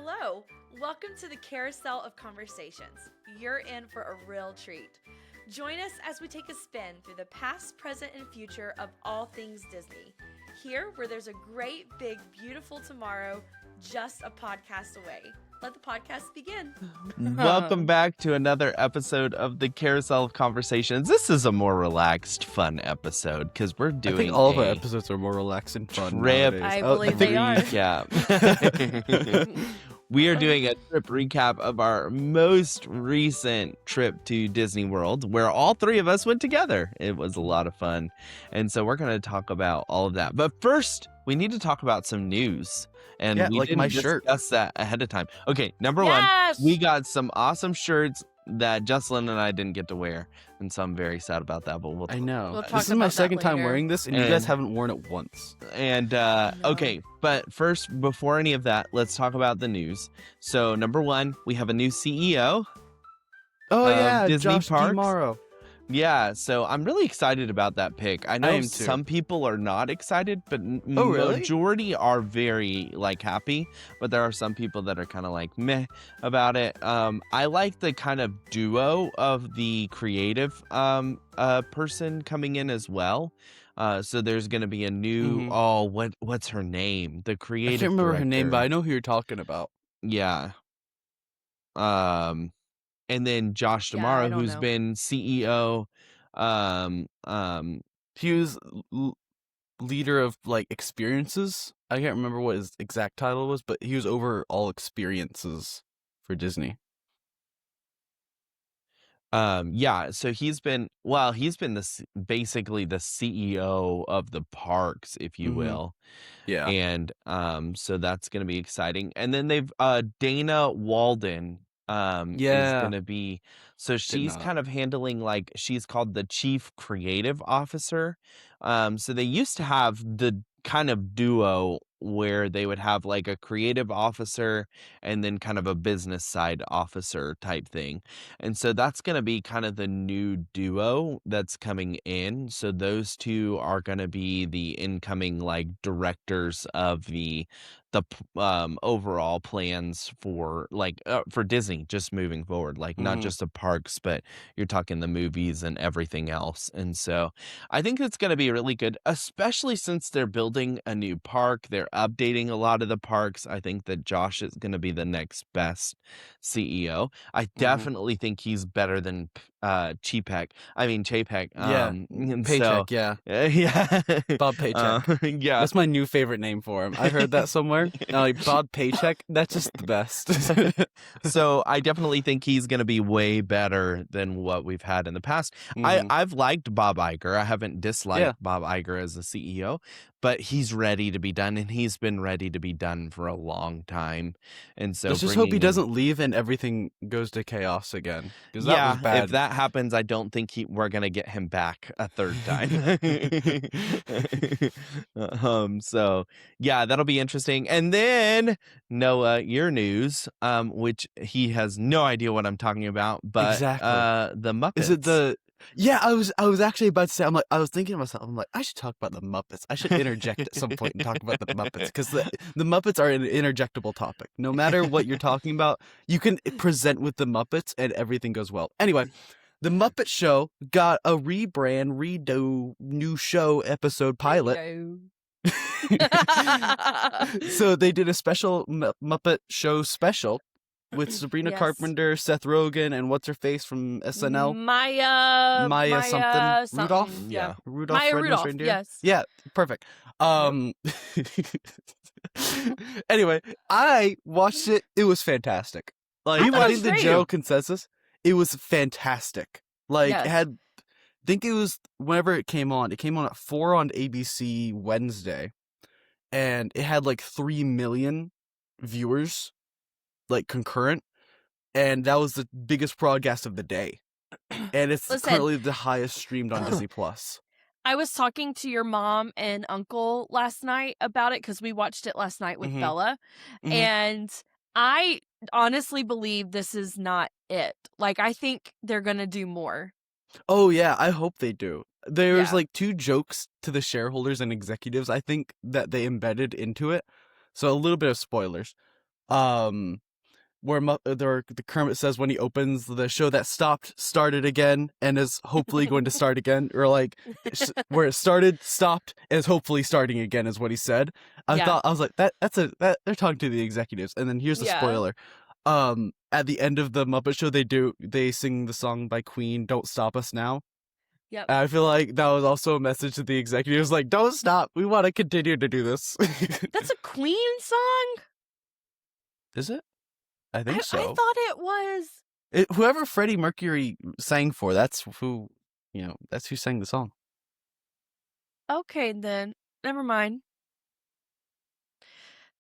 Hello, welcome to the Carousel of Conversations. You're in for a real treat. Join us as we take a spin through the past, present, and future of all things Disney. Here, where there's a great, big, beautiful tomorrow, just a podcast away. Let the podcast begin. Welcome back to another episode of the Carousel of Conversations. This is a more relaxed, fun episode because we're doing. I think all of our episodes are more relaxed and fun. Trip. I believe they are. Recap. We are doing a trip recap of our most recent trip to Disney World, where all three of us went together. It was a lot of fun, and so we're going to talk about all of that. But first, we need to talk about some news. And we like didn't my discuss shirt that ahead of time. Okay, number one, we got some awesome shirts that Jocelyn and I didn't get to wear, and so I'm very sad about that. But I know. We'll talk this is my about that second time later. wearing this, and you guys haven't worn it once. And okay, but first, before any of that, let's talk about the news. So number one, we have a new CEO. Oh yeah, Disney Josh Parks. DeMauro. Yeah, so I'm really excited about that pick. I know am too. some people are not excited, but really? majority are very happy. But there are some people that are kind of like meh about it. I like the kind of duo of the creative person coming in as well. So there's gonna be a new what's her name? The creative. I can't remember her name, director. but I know who you're talking about. Yeah. And then Josh Yeah, I DeMauro, don't who's know. been CEO. He was leader of experiences. I can't remember what his exact title was, but he was over all experiences for Disney. Yeah, so he's been basically the CEO of the parks, if you will. Yeah. And so that's going to be exciting. And then they've Dana Walden is going to be, so she's kind of handling she's called the Chief Creative Officer. So they used to have the kind of duo where they would have a creative officer and then kind of a business side officer type thing. And so that's going to be kind of the new duo that's coming in. So those two are going to be the incoming directors of the overall plans for Disney just moving forward, not just the parks, but you're talking the movies and everything else. And so I think it's going to be really good, especially since they're building a new park. They're updating a lot of the parks. I think that Josh is going to be the next best CEO. I definitely think he's better than Chapek. Paycheck, yeah. Bob Paycheck. Yeah. That's my new favorite name for him. I heard that somewhere. Bob Paycheck, that's just the best. So I definitely think he's going to be way better than what we've had in the past. I've liked Bob Iger. I haven't disliked Bob Iger as a CEO, but he's ready to be done, and he's been ready to be done for a long time. And so Let's just hope he doesn't leave and everything goes to chaos again. Because that was bad. If that happens, I don't think we're going to get him back a third time. So yeah, that'll be interesting. And then Noah, your news, which he has no idea what I'm talking about, but Exactly. The Muppets. Is it the... Yeah, I was actually about to say, I was thinking to myself, I should talk about the Muppets. I should interject at some point and talk about the Muppets, because the Muppets are an interjectable topic. No matter what you're talking about, you can present with the Muppets and everything goes well. Anyway, the Muppet Show got a redo, new show episode pilot. So they did a special Muppet Show special with Sabrina Carpenter, Seth Rogen, and what's her face from SNL? Maya something. Rudolph? Yeah. Rudolph. Maya Red-Nosed Rudolph, Reindeer? yes. Yeah, perfect. Anyway, I watched it. It was fantastic. thought it I was think the great. general consensus, it was fantastic. Yes. It had, I think it was whenever it came on at 4 on ABC Wednesday, and it had 3 million viewers, concurrent, and that was the biggest broadcast of the day. And it's currently the highest streamed on Disney Plus. I was talking to your mom and uncle last night about it because we watched it last night with Bella, and I honestly believe this is not it. I think they're gonna do more. Oh yeah, I hope they do. There's 2 jokes to the shareholders and executives, I think, that they embedded into it. So a little bit of spoilers. where the Kermit says when he opens the show that stopped started again and is hopefully going to start again, or like where it started stopped and is hopefully starting again is what he said. I was like that they're talking to the executives. And then here's the spoiler. At the end of the Muppet Show they sing the song by Queen, Don't Stop Us Now. Yep. And I feel like that was also a message to the executives, like, don't stop, we want to continue to do this. That's a Queen song? Is it? I think so. I thought it was. Whoever Freddie Mercury sang for, that's who sang the song. Okay, then. Never mind.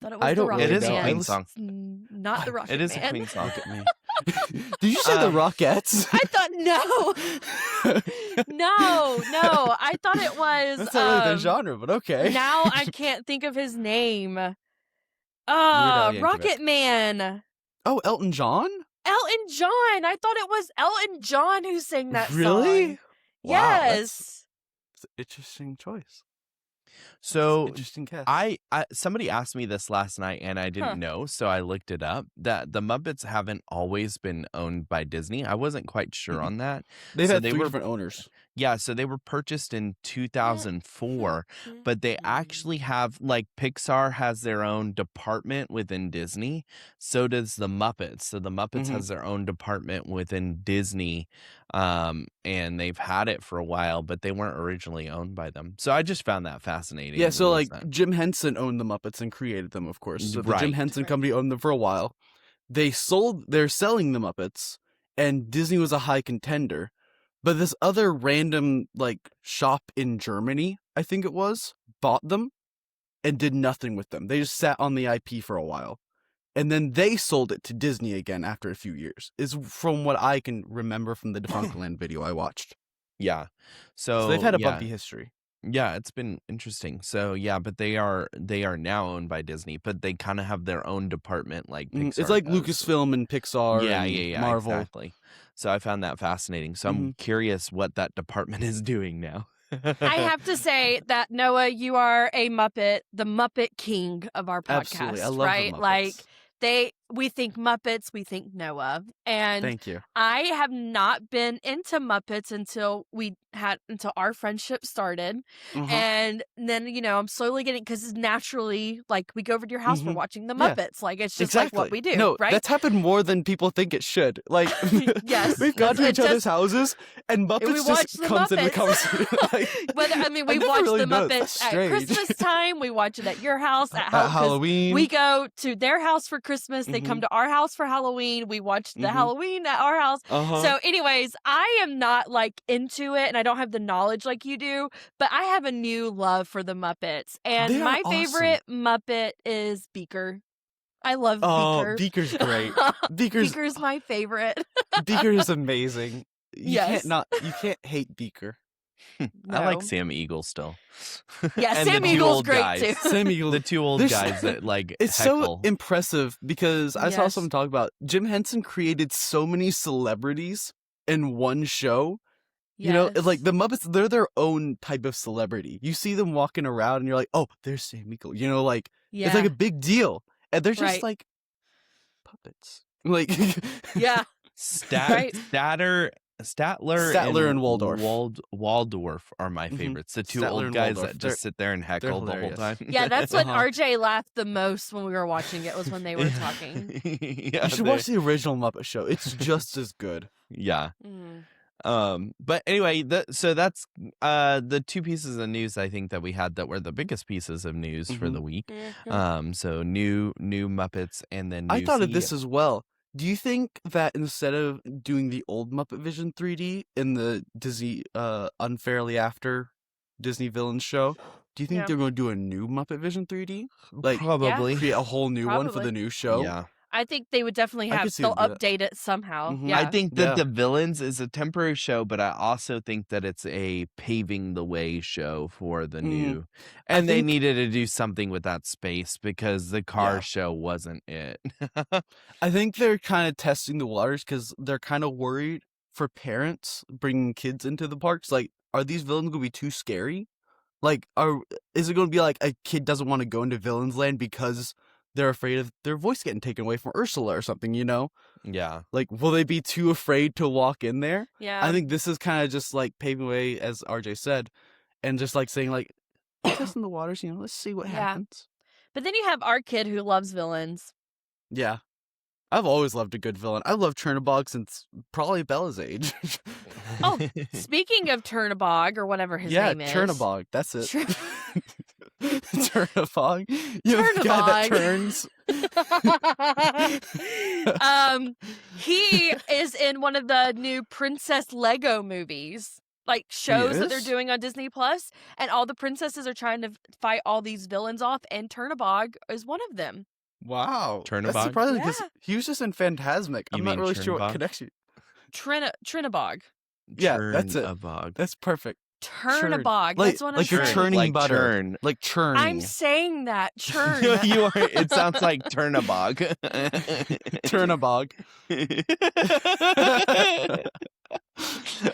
Thought it was I don't the really Rocket It is know. a Man. Queen song. Not the Rocket It is Man. a Queen song. Look at me. Did you say the Rockettes? I thought no. I thought it was. That's not really their genre, but okay. Now I can't think of his name. Al Yankovic. Rocket Man. Oh, Elton John? Elton John. I thought it was Elton John who sang that song. Really? Wow, Yes. that's an interesting choice. So Interesting cast. I somebody asked me this last night and I didn't know, so I looked it up. That the Muppets haven't always been owned by Disney. I wasn't quite sure on that. They've So had they 3 were- different owners. Yeah, so they were purchased in 2004, but they actually have, like, Pixar has their own department within Disney. So does the Muppets. So the Muppets has their own department within Disney, and they've had it for a while, but they weren't originally owned by them. So I just found that fascinating. Yeah, so was like that- Jim Henson owned the Muppets and created them, of course. So the Jim Right. Henson Company owned them for a while. They're selling the Muppets, and Disney was a high contender. But this other random like shop in Germany, I think it was, bought them and did nothing with them. They just sat on the IP for a while. And then they sold it to Disney again after a few years. Is from what I can remember from the Defunctland video I watched. Yeah. So they've had a yeah. bumpy history. Yeah, it's been interesting. So yeah, but they are now owned by Disney, but they kind of have their own department, like Pixar It's like does. Lucasfilm and Pixar and Marvel. Exactly. So I found that fascinating. So I'm curious what that department is doing now. I have to say that, Noah, you are a Muppet, the Muppet King of our podcast, Absolutely. I love right? the Muppets. Like we think Muppets, we think Noah. And Thank you. I have not been into Muppets until our friendship started. And then, I'm slowly getting, because naturally, like, we go over to your house, we're watching the Yeah. Muppets. Like, it's just like what we do, No, right? that's happened more than people think it should. Like, Yes. we've gone to It each other's just- houses, and Muppets we watch just the comes in the Muppets. conversation. Like, We never watch really the does. Muppets That's at strange. Christmas time. We watch it at your house at 'cause Halloween. We go to their house for Christmas. They come to our house for Halloween. We watch the Halloween at our house. So, anyways, I am not like into it, and I don't have the knowledge like you do. But I have a new love for the Muppets, and They are my awesome. favorite Muppet is Beaker. I love Oh, Beaker. Beaker's great. Beaker's my favorite. Beaker is amazing. Yes. You can't hate Beaker. I like No. Sam Eagle still. Yeah, And the Sam two Eagle's old great guys. too. Sam Eagle. The two old There's- guys that like It's heckle. so impressive because I saw Yes. someone talk about Jim Henson created so many celebrities in one show. You know, it's like the Muppets, they're their own type of celebrity. You see them walking around and you're like, oh, there's Sam Eagle. You know, like, yeah. it's like a big deal. And they're just Right. like puppets. Like, yeah. Right. Statler and Waldorf. Waldorf are my Mhm. favorites. The two Statler old and guys Waldorf. that just sit there and heckle the whole hilarious. time. Yeah, that's when Uh-huh. RJ laughed the most when we were watching it, was when they were talking. Yeah, you should watch the original Muppet Show. It's just as good. Yeah. Mm. But anyway, so that's the two pieces of news I think that we had that were the biggest pieces of news for the week. So new Muppets, and then I new thought of CEO. this as well. Do you think that instead of doing the old Muppet Vision 3D in the Disney Unfairly After Disney Villains show, do you think Yeah. they're going to do a new Muppet Vision 3D? Like, Probably. create a whole new one for Probably. the new show? Yeah. I think they would definitely I have, could see they'll them do update it somehow. Mhm. Yeah. I think that Yeah. the Villains is a temporary show, but I also think that it's a paving the way show for the new. And they think- needed to do something with that space because the car Yeah. show wasn't it. I think they're kind of testing the waters because they're kind of worried for parents bringing kids into the parks. Like, are these villains going to be too scary? Like, is it going to be like a kid doesn't want to go into Villains Land because they're afraid of their voice getting taken away from Ursula or something, you know? Yeah. Like, will they be too afraid to walk in there? Yeah. I think this is kind of just like paving way, as RJ said, and just like saying like, testing the waters, let's see what happens. But then you have our kid who loves villains. Yeah. I've always loved a good villain. I've loved Chernabog since probably Bella's age. Oh, speaking of Chernabog or whatever his name is. Yeah, Chernabog. That's it. Chernabog. The guy that turns. He is in one of the new Princess Lego movies, like shows that they're doing on Disney Plus, and all the princesses are trying to fight all these villains off, and Chernabog is one of them. Wow. Chernabog? That's surprising because he was just in Phantasmic. I'm not really sure what connection. Chernabog. Yeah, that's it. Chernabog. That's perfect. Chernabog. That's what I'm like you're saying. churning like butter. Churn. Like churning. I'm saying that. Churn. You are. It sounds like Chernabog. Chernabog.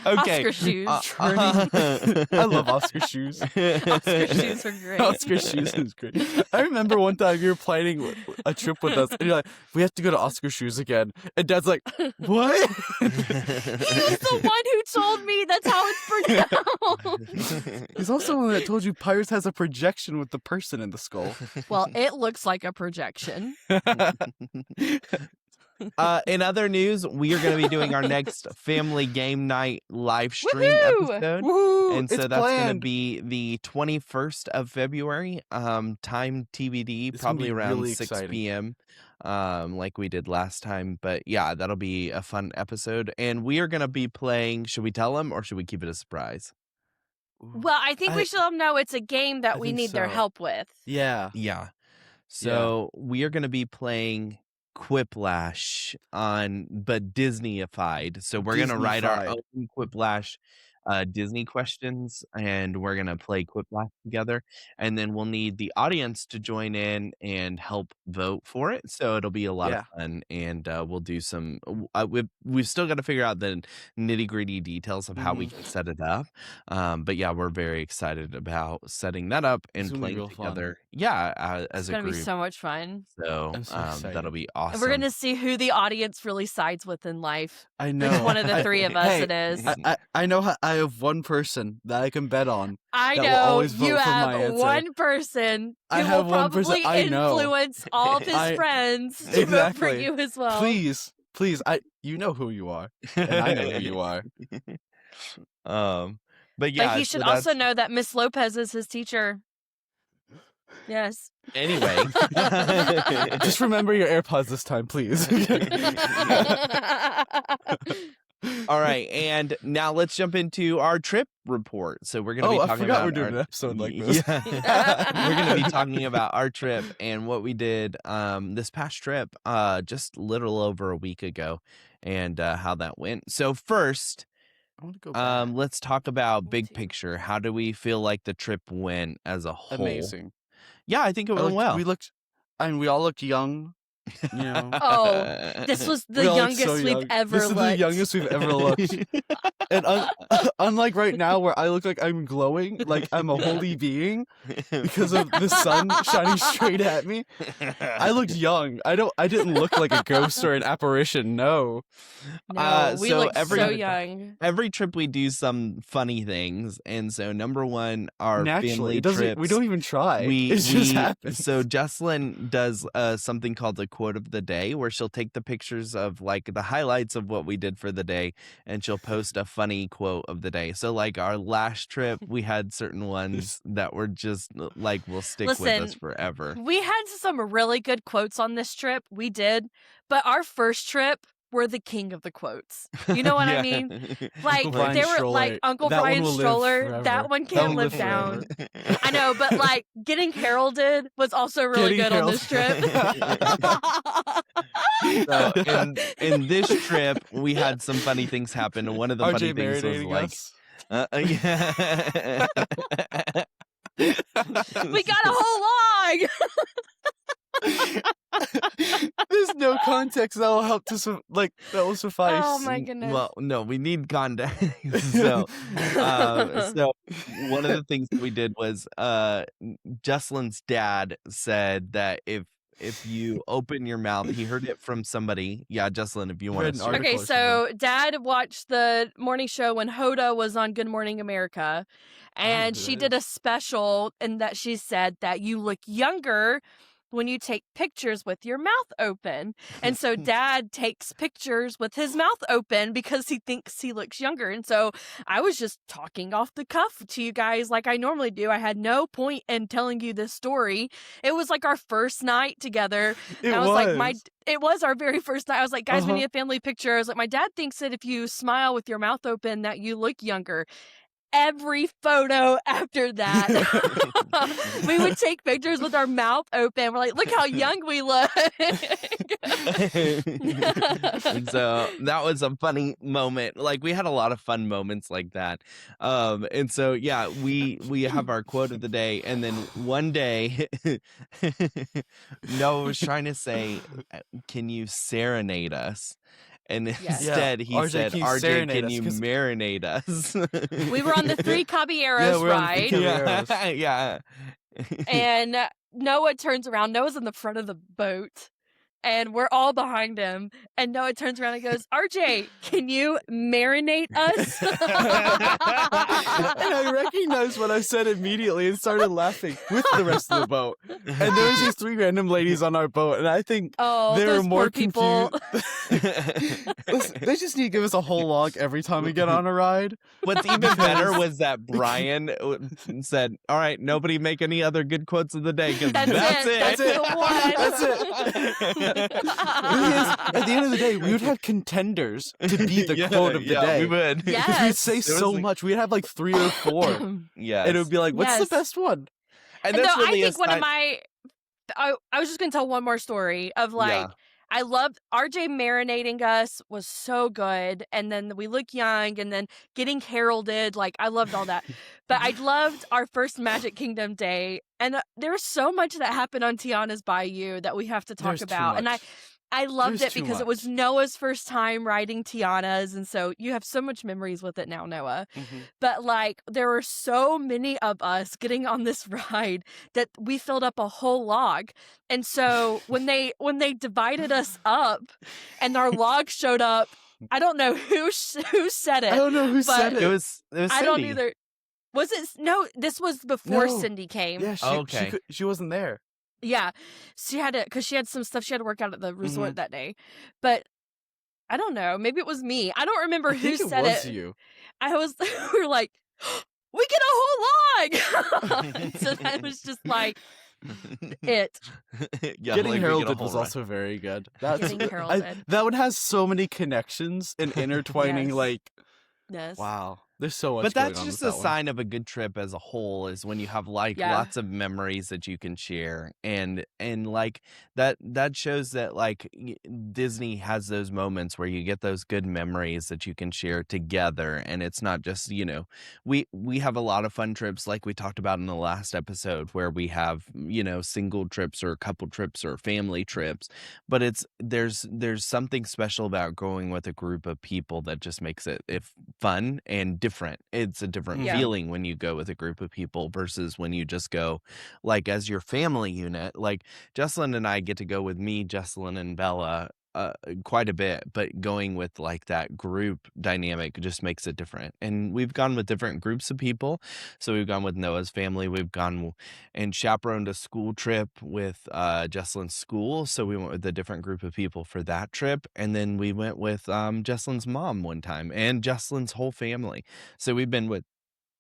Okay. Oscar shoes. I love Oscar shoes. Oscar shoes are great. Oscar shoes is great. I remember one time you were planning a trip with us, and you're like, "We have to go to Oscar shoes again." And Dad's like, "What?" He was the one who told me that's how it's pronounced. He's also the one that told you Pirates has a projection with the person in the skull. Well, it looks like a projection. In other news, we are going to be doing our next family game night live stream episode. Woo! And so It's that's going to planned. be the 21st of February, time TBD, It's gonna probably be around really 6 exciting. p.m. Like we did last time. But yeah, that'll be a fun episode. And we are going to be playing, should we tell them or should we keep it a surprise? Well, I think we should let them know it's a game that I we think need their so. help with. Yeah. Yeah. So we are going to be playing Quiplash but Disneyified. So we're going to write our Disneyfied. own Quiplash Disney questions, and we're going to play Quiplash together. And then we'll need the audience to join in and help vote for it. So it'll be a lot of fun, and we'll do some. We've still got to figure out the nitty gritty details of how we can set it up. But yeah, we're very excited about setting that up and It's gonna be playing real fun. together. Yeah, as It's a going to group. be so much fun. So, I'm so excited. that'll be awesome. And we're going to see who the audience really sides with in life. I know. Which one of the three of us Hey, it is. I know how I have one person that I can bet on. I that will know always vote you for my have answer. one person who I have will one person probably I know. influence all of his friends to vote for Exactly. you as well. Please, you know who you are, and I know who you are. But yeah, But he so should also know that Miss Lopez is his teacher. Yes. Anyway, Just remember your AirPods this time, please. all right, and now let's jump into our trip report. So we're going to be talking I forgot about we're doing our- an episode like this. Yeah. We're going to be talking about our trip and what we did this past trip just a little over a week ago, and how that went. So first, I want to go back. let's talk about big picture. How do we feel like the trip went as a whole? Amazing. Yeah, I think it went well. We all looked young. You know. Oh, this was the We all looked youngest so we've young. ever This is looked. the youngest we've ever looked. And unlike right now, where I look like I'm glowing, like I'm a holy being because of the sun shining straight at me, I looked young. I didn't look like a ghost or an apparition. No. No, we so looked every- so young. Every trip we do some funny things, and so number one, our Naturally, family it doesn't. trips. We don't even try. We it just happens. So Jesselyn does something called the quote of the day, where she'll take the pictures of like the highlights of what we did for the day, and she'll post a funny quote of the day. So like our last trip, we had certain ones that were just like will stick with us Listen, forever. We had some really good quotes on this trip. We did. But our first trip, we're the king of the quotes. You know what I mean? Like, Uncle Brian they were Stroller. like Uncle That one Brian will live Stroller. forever. That one That can't will live live down. forever. I know, but like getting heralded was also really Getting good on this trip. So in this trip, we had some funny things happen, and one of the funny RJ things was marinating like, us. yeah. We got a whole log. There's no context that will help that will suffice. Oh my goodness. Well, no, we need context. so one of the things that we did was Jesselyn's dad said that if if you open your mouth. He heard it from somebody. Yeah, Jesselyn, if you want to Okay, so Dad watched the morning show when Hoda was on Good Morning America, and she did a special in that she said that you look younger when you take pictures with your mouth open. And so Dad takes pictures with his mouth open because he thinks he looks younger. And so I was just talking off the cuff to you guys like I normally do. I had no point in telling you this story. It was like our first night together. It was our very first night. I was like, guys, we need a family picture. I was like, my dad thinks that if you smile with your mouth open that you look younger. Every photo after that, we would take pictures with our mouth open. We're like, look how young we look. And so that was a funny moment. Like, we had a lot of fun moments like that. And so, yeah, we have our quote of the day. And then one day, Noah was trying to say, can you serenade us? And instead, he said, RJ, can you marinate us? We were on the Three Caballeros ride. Yeah. And Noah turns around. Noah's in the front of the boat. And we're all behind him. And Noah turns around and goes, RJ, can you marinate us? And I recognized what I said immediately and started laughing with the rest of the boat. And there was these 3 random ladies on our boat. And I think they were more confused. Listen, they just need to give us a whole log every time we get on a ride. What's even better was that Brian said, all right, nobody make any other good quotes of the day. That's it. That's the one. That's it. At the end of the day, we would have contenders to be the quote of the day. We would. Because we'd say so much. We'd have like 3 or 4. Yes. And it would be like, what's the best one? And that's really I think one of my... I was just going to tell one more story of like... I loved RJ marinating us was so good. And then we look young and then getting heralded. Like, I loved all that. But I loved our first Magic Kingdom day. And there was so much that happened on Tiana's Bayou that we have to talk about. And I loved it because it was Noah's first time riding Tiana's. And so you have so much memories with it now, Noah. But like, there were so many of us getting on this ride that we filled up a whole log. And so when they divided us up and our log showed up, I don't know who said it. I don't know who said it. It was Cindy. I don't either. Was it? No, this was before Cindy came. Yeah, she wasn't there. Yeah, she had to, because she had some stuff she had to work out at the resort that day. But I don't know. Maybe it was me. I don't remember who said it. It was you. We were like, we get a whole log. So that was just like it. Getting heralded was also very good. Getting heralded. That one has so many connections and intertwining. Yes. Wow. There's so much. But that's going on just with a that sign of a good trip as a whole, is when you have like lots of memories that you can share, and like that shows that like Disney has those moments where you get those good memories that you can share together, and it's not just, you know, we have a lot of fun trips like we talked about in the last episode where we have, you know, single trips or couple trips or family trips, but there's something special about going with a group of people that just makes it fun and different. It's a different feeling when you go with a group of people versus when you just go like as your family unit. Like Jesselyn and I get to go with me, Jesselyn and Bella quite a bit, but going with like that group dynamic just makes it different. And we've gone with different groups of people. So we've gone with Noah's family. We've gone and chaperoned a school trip with Jesselyn's school. So we went with a different group of people for that trip. And then we went with Jesselyn's mom one time and Jesselyn's whole family. So we've been with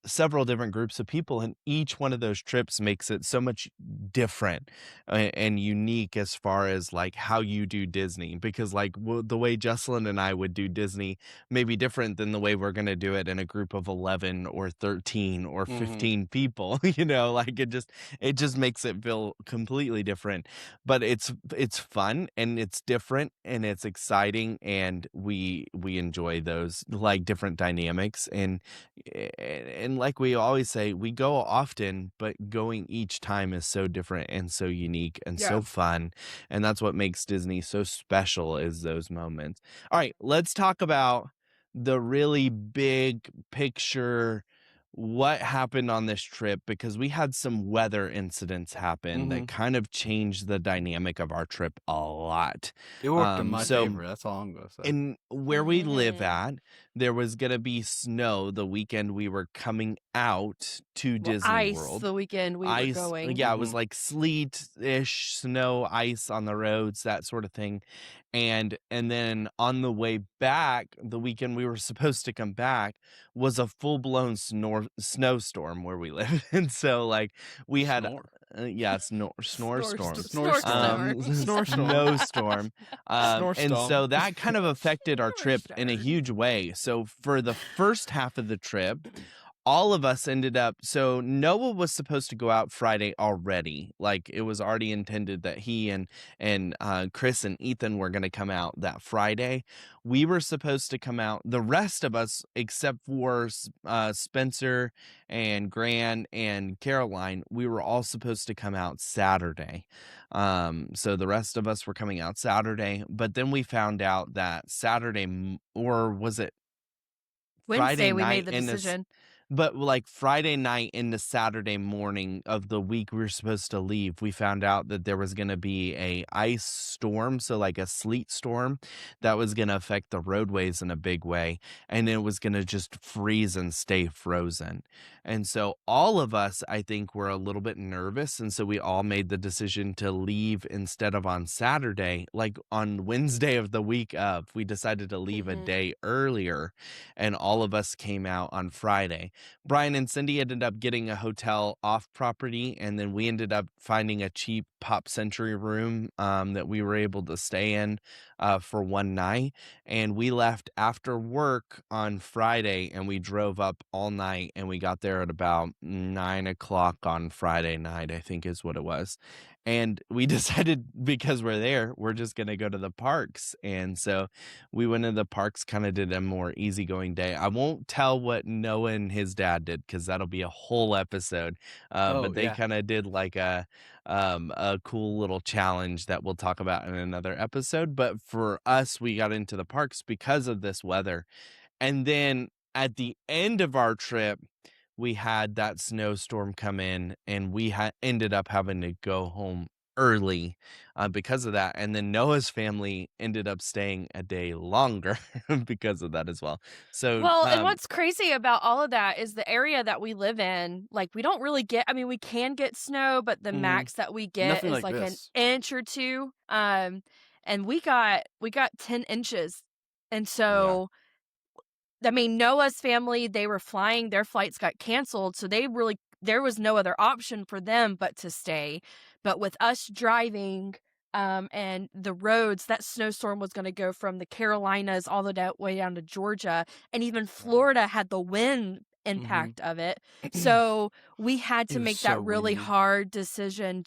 several different groups of people, and each one of those trips makes it so much different and unique as far as like how you do Disney, because like the way Jesselyn and I would do Disney may be different than the way we're going to do it in a group of 11 or 13 or 15 people, you know, like it just makes it feel completely different. But it's fun and it's different and it's exciting, and we enjoy those like different dynamics, and like we always say, we go often, but going each time is so different and so unique and so fun. And that's what makes Disney so special, is those moments. All right, let's talk about the really big picture what happened on this trip, because we had some weather incidents happen that kind of changed the dynamic of our trip a lot. It worked in my So favor. That's all I'm gonna say. in where we live at, there was gonna be snow the weekend we were coming out to Well, Disney ice World. the weekend we were Ice, going. yeah, it was like sleet-ish, snow, ice on the roads, that sort of thing. And then on the way back, the weekend we were supposed to come back was a full-blown snowstorm where we live. And so like we had snorstorm. Snowstorm. And so that kind of affected our trip in a huge way. So for the first half of the trip, all of us ended up, so Noah was supposed to go out Friday already. Like it was already intended that he and Chris and Ethan were going to come out that Friday. We were supposed to come out, the rest of us, except for Spencer and Gran and Caroline, we were all supposed to come out Saturday. So the rest of us were coming out Saturday, but then we found out that Saturday, or was it Wednesday, we made the decision. But like Friday night into Saturday morning of the week we were supposed to leave, we found out that there was going to be a ice storm, so like a sleet storm that was going to affect the roadways in a big way, and it was going to just freeze and stay frozen. And so all of us, I think, were a little bit nervous, and so we all made the decision to leave instead of on Saturday. Like on Wednesday of the week of, we decided to leave a day earlier, and all of us came out on Friday. Brian and Cindy ended up getting a hotel off property, and then we ended up finding a cheap Pop Century room that we were able to stay in for one night. And we left after work on Friday, and we drove up all night, and we got there at about 9 o'clock on Friday night, I think is what it was. And we decided, because we're there, we're just going to go to the parks. And so we went to the parks, kind of did a more easygoing day. I won't tell what Noah and his dad did, because that'll be a whole episode. But they kind of did like a cool little challenge that we'll talk about in another episode. But for us, we got into the parks because of this weather. And then at the end of our trip, we had that snowstorm come in, and we ended up having to go home early because of that. And then Noah's family ended up staying a day longer because of that as well. So well, and what's crazy about all of that is the area that we live in, like we don't really get, I mean, we can get snow, but the max that we get Nothing is like like this. an inch or two. And we got 10 inches. And so I mean, Noah's family, they were flying, their flights got canceled, so there was no other option for them but to stay. But with us driving and the roads, that snowstorm was going to go from the Carolinas all the way down to Georgia, and even Florida had the wind impact of it. So we had to make that really hard decision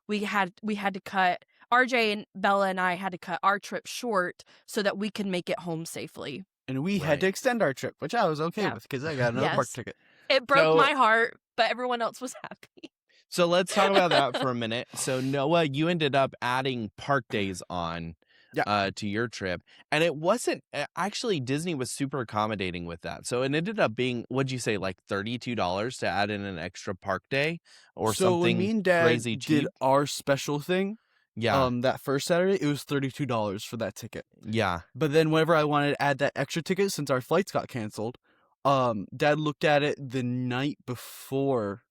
we had to cut, RJ and Bella and I had to cut our trip short so that we could make it home safely. And we had to extend our trip, which I was okay with, because I got another park ticket. It broke my heart, but everyone else was happy. So let's talk about that for a minute. So Noah, you ended up adding park days on to your trip. And it wasn't, actually Disney was super accommodating with that. So it ended up being, what'd you say, like $32 to add in an extra park day or something so when me and Dad crazy cheap? did our special thing, that first Saturday, it was $32 for that ticket. Yeah. But then whenever I wanted to add that extra ticket, since our flights got canceled, Dad looked at it the night before.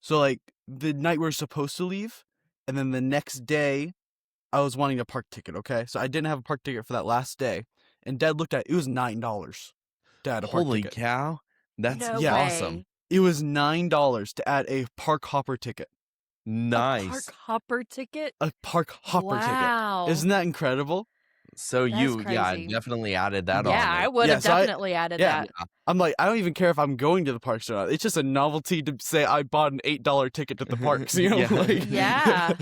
So like the night we were supposed to leave, and then the next day, I was wanting a park ticket. Okay, so I didn't have a park ticket for that last day, and Dad looked at it. It was $9 to add a park Holy ticket. cow, that's awesome. Way. It was $9 to add a park hopper ticket. Nice. A park hopper ticket? A park hopper ticket. Isn't that incredible? So you, definitely added that on. Yeah, I would have definitely added that. I'm like, I don't even care if I'm going to the parks or not. It's just a novelty to say I bought an $8 ticket to the parks. You know, yeah.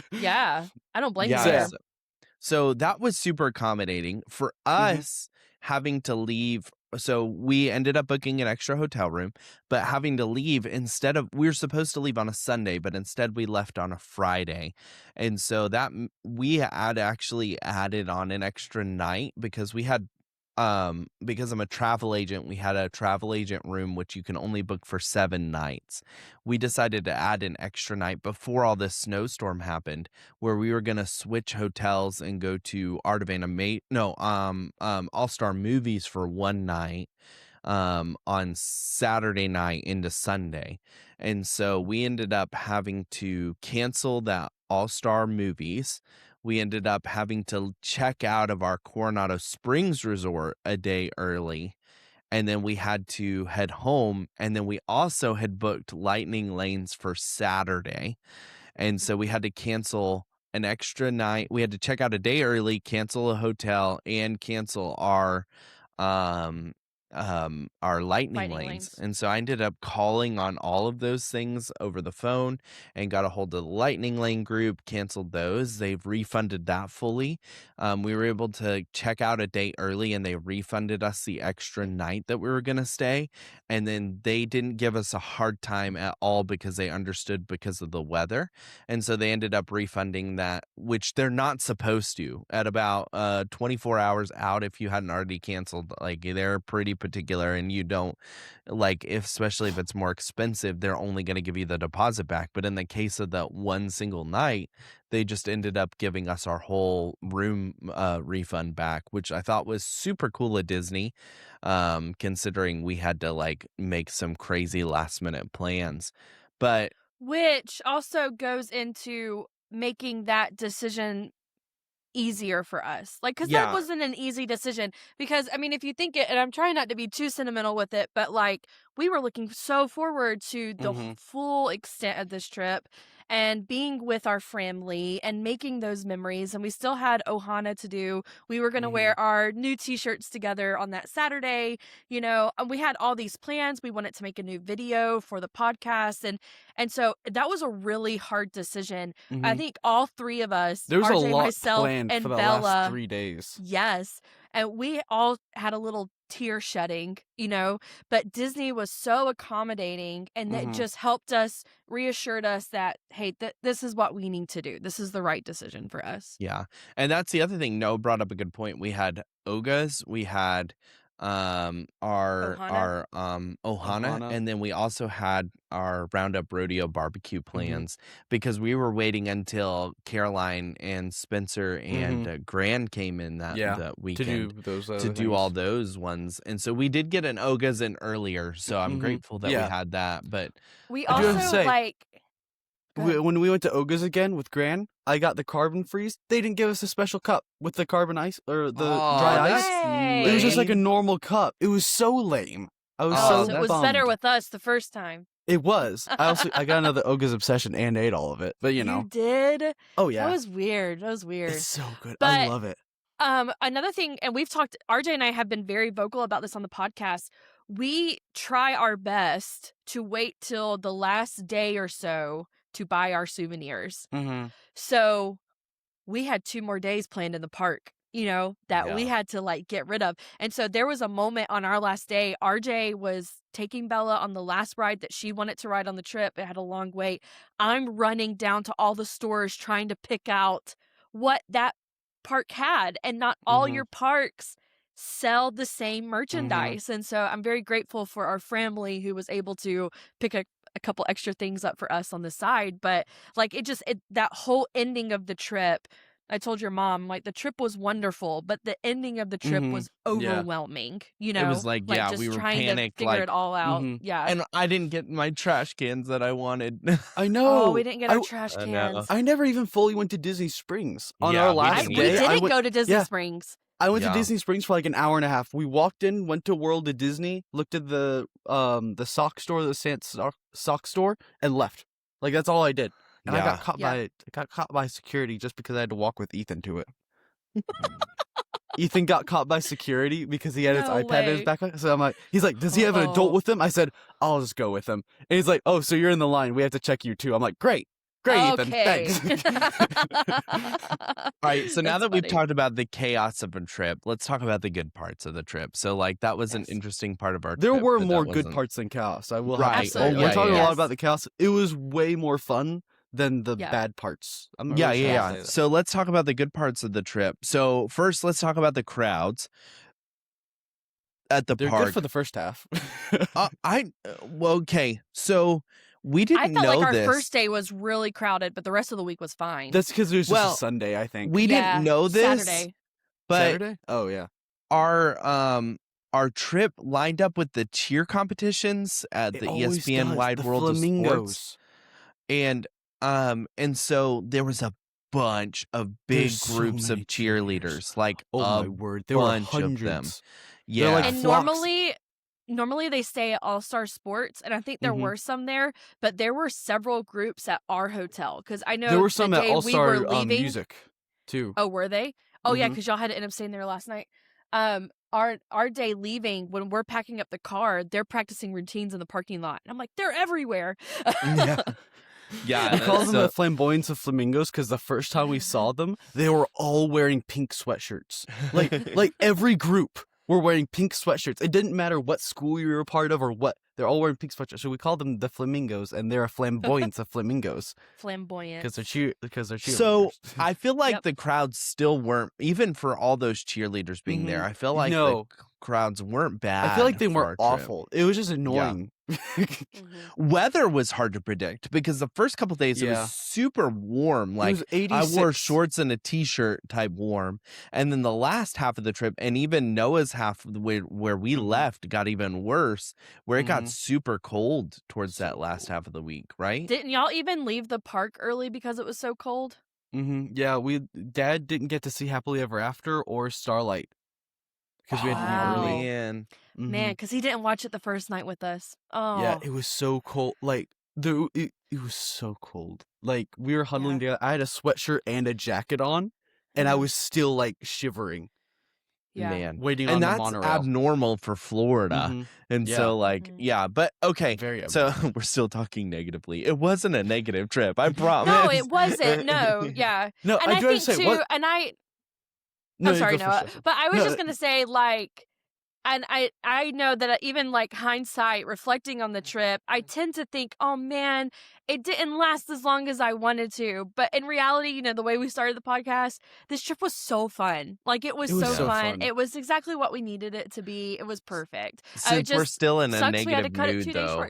I don't blame you. Yeah. So that was super accommodating for us having to leave. So we ended up booking an extra hotel room, but having to leave instead of, we were supposed to leave on a Sunday, but instead we left on a Friday. And so that we had actually added on an extra night because we had because I'm a travel agent, we had a travel agent room which you can only book for 7 nights. We decided to add an extra night before all this snowstorm happened, where we were gonna switch hotels and go to Art of All Star Movies for one night on Saturday night into Sunday. And so we ended up having to cancel that All Star Movies. We ended up having to check out of our Coronado Springs resort a day early. And then we had to head home. And then we also had booked Lightning Lanes for Saturday. And so we had to cancel an extra night. We had to check out a day early, cancel a hotel, and cancel our lightning lanes. And so I ended up calling on all of those things over the phone and got a hold of the lightning lane group, canceled those. They've refunded that fully. We were able to check out a day early and they refunded us the extra night that we were going to stay. And then they didn't give us a hard time at all because they understood because of the weather. And so they ended up refunding that, which they're not supposed to, at about 24 hours out. If you hadn't already canceled, like, they're pretty particular, and you don't, like, especially if it's more expensive, they're only going to give you the deposit back. But in the case of that one single night, they just ended up giving us our whole room refund back, which I thought was super cool at Disney, considering we had to, like, make some crazy last minute plans. But which also goes into making that decision easier for us, like, because that wasn't an easy decision. Because I mean, if you think it, and I'm trying not to be too sentimental with it, but like, we were looking so forward to the full extent of this trip and being with our family and making those memories. And we still had Ohana to do. We were going to wear our new t-shirts together on that Saturday, you know, and we had all these plans. We wanted to make a new video for the podcast. And so that was a really hard decision. I think all three of us, there was RJ, a lot myself, planned and for the Bella, last 3 days. Yes. And we all had a little tear shedding, you know, but Disney was so accommodating, and that just helped us, reassured us that, hey, this is what we need to do. This is the right decision for us. Yeah. And that's the other thing. Noah brought up a good point. We had Ogas, we had our Ohana, and then we also had our Roundup Rodeo barbecue plans, because we were waiting until Caroline and Spencer and Gran came in that weekend to do all those ones. And so we did get an Ogas in earlier, so I'm grateful that we had that. But we also, like, when we went to Oga's again with Gran, I got the carbon freeze. They didn't give us a special cup with the carbon ice or the dry ice. It was just like a normal cup. It was so lame. I was so it was bummed. better with us the first time. It was. I got another Oga's obsession and ate all of it. But you know. You did? Oh yeah. That was weird. It's so good. But, I love it. Another thing, and we've talked, RJ and I have been very vocal about this on the podcast. We try our best to wait till the last day or so to buy our souvenirs. So we had 2 more days planned in the park, you know, that we had to, like, get rid of. And so there was a moment on our last day, RJ was taking Bella on the last ride that she wanted to ride on the trip. It had a long wait. I'm running down to all the stores trying to pick out what that park had, and not all your parks sell the same merchandise. And so I'm very grateful for our family who was able to pick a couple extra things up for us on the side. But like, that whole ending of the trip, I told your mom, like, the trip was wonderful, but the ending of the trip was overwhelming. You know, it was like just we were trying panicked, to figure it all out. And I didn't get my trash cans that I wanted. I know. Oh, we didn't get our trash cans. I never even fully went to Disney Springs on our last day. We didn't go to Disney Springs. I went to Disney Springs for like an hour and a half. We walked in, went to World of Disney, looked at the sock store, the sock store, and left. Like, that's all I did. And I got caught by security just because I had to walk with Ethan to it. Ethan got caught by security because he had his iPad in his backpack. So I'm like, he's like, does he have an adult with him? I said, I'll just go with him. And he's like, oh, so you're in the line. We have to check you too. I'm like, great. Ethan. Thanks. All right, so now that we've talked about the chaos of a trip, let's talk about the good parts of the trip. So, like, that was an interesting part of our trip. There were more good parts than chaos. I will have to say. We're talking a lot about the chaos. It was way more fun than the bad parts. So let's talk about the good parts of the trip. So first, let's talk about the crowds. at the They're park. good for the first half. Well, okay, so we I didn't felt know like our this. first day was really crowded, but the rest of the week was fine. That's because it was just Well, a Sunday, I think. We didn't know this, Saturday. but Saturday? Oh yeah. our trip lined up with the cheer competitions at It the always ESPN does. Wide The World of flamingos. Sports, and so there was a bunch of big There's so groups of many cheerleaders, cheerleaders. like Oh a my word, there were bunch of them. hundreds. Yeah, They're like And flocks. normally they stay at All Star Sports, and I think there Mhm. were some there, but there were several groups at our hotel because I know There were the some at day All we Star were leaving. Music too. Oh, were they? Oh yeah, Mhm. because y'all had to end up staying there last night. Our day leaving, when we're packing up the car, they're practicing routines in the parking lot, and I'm like, they're everywhere. yeah, yeah. We call them so- the flamboyance of flamingos because the first time we saw them, they were all wearing pink sweatshirts. Like every group were wearing pink sweatshirts. It didn't matter what school you were a part of or what. They're all wearing pink sweatshirts. So we call them the flamingos, and they're a flamboyance of flamingos Flamboyant. because they're cheerleaders. So I feel like Yep. the crowds still weren't, even for all those cheerleaders being there. I feel like No. the crowds weren't bad. I feel like they for weren't our trip. awful. It was just annoying. Mhm. Weather was hard to predict because the first couple days it Yeah. was super warm. It Like was 86. I wore shorts and a t-shirt type warm, and then the last half of the trip, and even Noah's half of the way where we left, got even worse, where it got super cold towards that last half of the week. Right? Didn't y'all even leave the park early because it was so cold? Yeah, Dad didn't get to see Happily Ever After or Starlight because we had to Wow. leave early. Man. Man, because he didn't watch it the first night with us. Oh, Yeah, it was so cold. Like it was so cold. Like we were huddling together. I had a sweatshirt and a jacket on, and I was still like shivering, yeah. Man. waiting on And the that's monorail. abnormal for Florida. Mhm. And Yeah. so like, yeah, but okay. Very So we're still talking negatively. It wasn't a negative trip, I promise. No, it wasn't. No, yeah. No, And I do have think to say, too, what? and No, I'm you sorry, go Noah, first, Jessica. but I was No, just gonna say, like, and I know that even like hindsight, reflecting on the trip, I tend to think, oh man, it didn't last as long as I wanted to. But in reality, you know, the way we started the podcast, this trip was so fun. Like it was, so fun. It was exactly what we needed it to be. It was perfect. Since we're still in a Sucks we had to negative cut it mood 2 days though.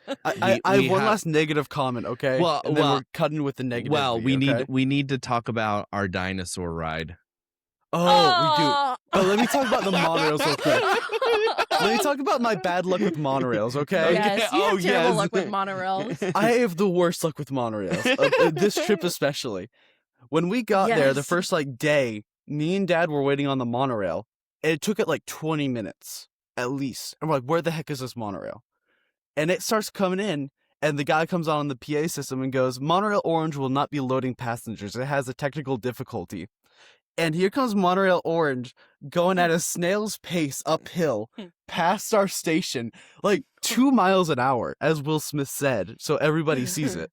short. I have one last negative comment, okay? Well, and then we're cutting with the negative. we okay? need to talk about our dinosaur ride. Oh, we do. But let me talk about the monorails real quick. Let me talk about my bad luck with monorails, okay? Yes, you have terrible yes. luck with monorails. I have the worst luck with monorails. This trip especially. When we got there, the Yes. first day, me and Dad were waiting on the monorail. And it took it like 20 minutes at least. And we're like, where the heck is this monorail? And it starts coming in, and the guy comes on the PA system and goes, Monorail Orange will not be loading passengers. It has a technical difficulty. And here comes Monorail Orange going at a snail's pace uphill past our station, like 2 miles an hour, as Will Smith said, so everybody sees it.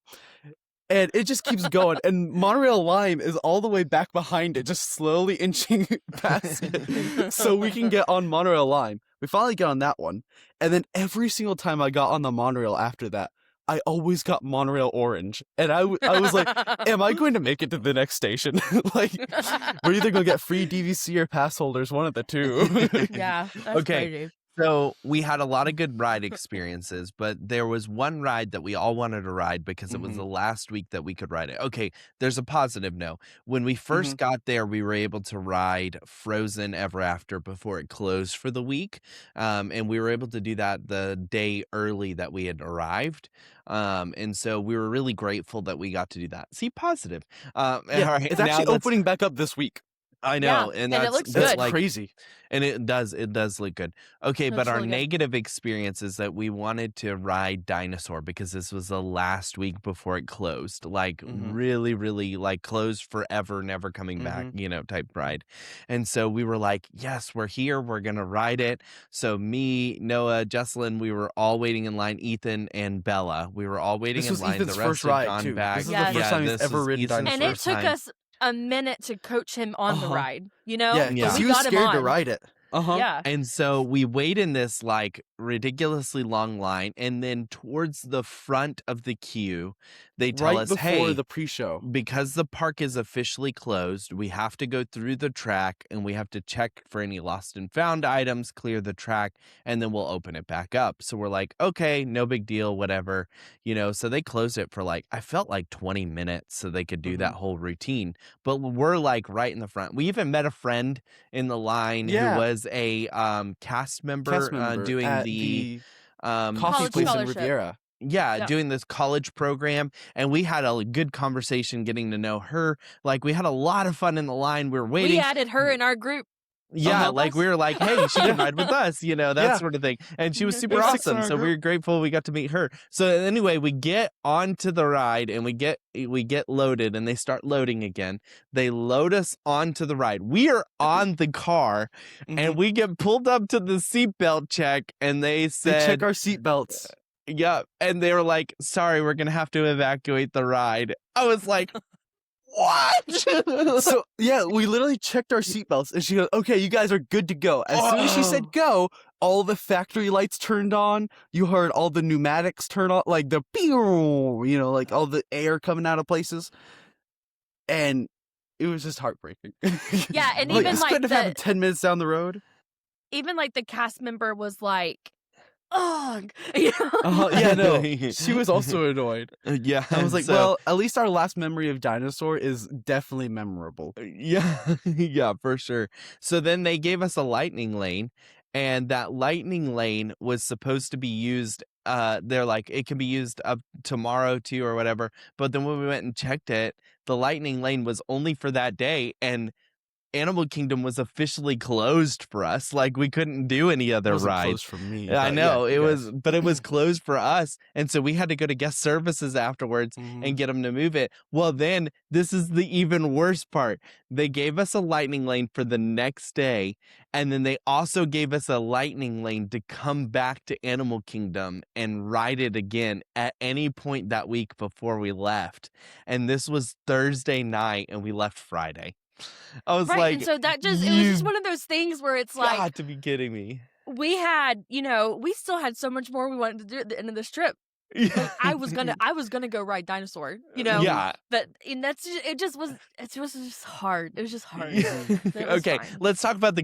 And it just keeps going. And Monorail Lime is all the way back behind it, just slowly inching past it so we can get on Monorail Lime. We finally get on that one. And then every single time I got on the monorail after that, I always got Monorail Orange. And I was like, am I going to make it to the next station? Like, we're either going to get free DVC or pass holders, one of the two. Yeah. That's Okay. crazy. So we had a lot of good ride experiences, but there was one ride that we all wanted to ride because it was the last week that we could ride it. Okay, there's a positive note. When we first got there, we were able to ride Frozen Ever After before it closed for the week. And we were able to do that the day early that we had arrived. And so we were really grateful that we got to do that. See, positive. Yeah, all right, it's now actually opening back up this week. I know, Yeah, and and it that's looks that's good. like Crazy. and it does look good. Okay, Looks but our really good. negative experience is that we wanted to ride Dinosaur because this was the last week before it closed. Like really, really like closed forever, never coming back, type ride. And so we were like, yes, we're here, we're gonna ride it. So me, Noah, Jesselyn, we were all waiting in line, Ethan and Bella. We were all waiting This in was line. Ethan's the rest first had ride, gone too. back. This is the first time he's this ever was ridden Ethan's Dinosaur. And it first took time. us a minute to coach him on the ride, you know? Yeah, Yeah. because We he was got him scared to on. ride it. Yeah. And so we wait in this like ridiculously long line, and then towards the front of the queue, they tell Right us, before hey, the pre-show. because the park is officially closed, we have to go through the track and we have to check for any lost and found items, clear the track, and then we'll open it back up. So we're like, okay, no big deal, whatever. So they closed it for like, I felt like 20 minutes so they could do that whole routine. But we're like right in the front. We even met a friend in the line who was a cast member, doing at the coffee College place in scholarship. Riviera. yeah, doing this college program, and we had a good conversation getting to know her. Like, we had a lot of fun in the line. We were waiting. We added her in our group. Yeah, like we were like, hey, she can ride with us, that sort of thing. And she was super There's 6 in awesome. our So we group. were grateful we got to meet her. So anyway, we get onto the ride and we get loaded, and they start loading again. They load us onto the ride. We are on the car and we get pulled up to the seatbelt check, and they said, They check our seatbelts. yeah, and they were like, sorry, we're gonna have to evacuate the ride. I was like, what? So yeah, we literally checked our seatbelts, and she goes, "Okay, you guys are good to go." As soon as she said go, all the factory lights turned on. You heard all the pneumatics turn on, like the pew, like all the air coming out of places, and it was just heartbreaking. Yeah, and Like, even this like couldn't have happened 10 minutes down the road. even like the cast member was like, ugh. Yeah, no, she was also annoyed. Yeah, I was like, so- well, at least our last memory of Dinosaur is definitely memorable. Yeah, yeah, for sure. So then they gave us a lightning lane, and that lightning lane was supposed to be used. They're like, it can be used up tomorrow too, or whatever. But then when we went and checked it, the lightning lane was only for that day, and Animal Kingdom was officially closed for us. Like, we couldn't do any other It wasn't rides. closed for me. I but know yeah, it you was, guys. but it was closed for us, and so we had to go to guest services afterwards and get them to move it. Well, then this is the even worse part. They gave us a lightning lane for the next day, and then they also gave us a lightning lane to come back to Animal Kingdom and ride it again at any point that week before we left. And this was Thursday night, and we left Friday. I was Right, like, and so that just, it was just one of those things where it's like, got to be kidding me. we had, we still had so much more we wanted to do at the end of this trip. Yeah. I was gonna go ride Dinosaur, Yeah. but and that's just, it was just hard. It was just hard. Yeah. But it was Okay, fine. let's talk about the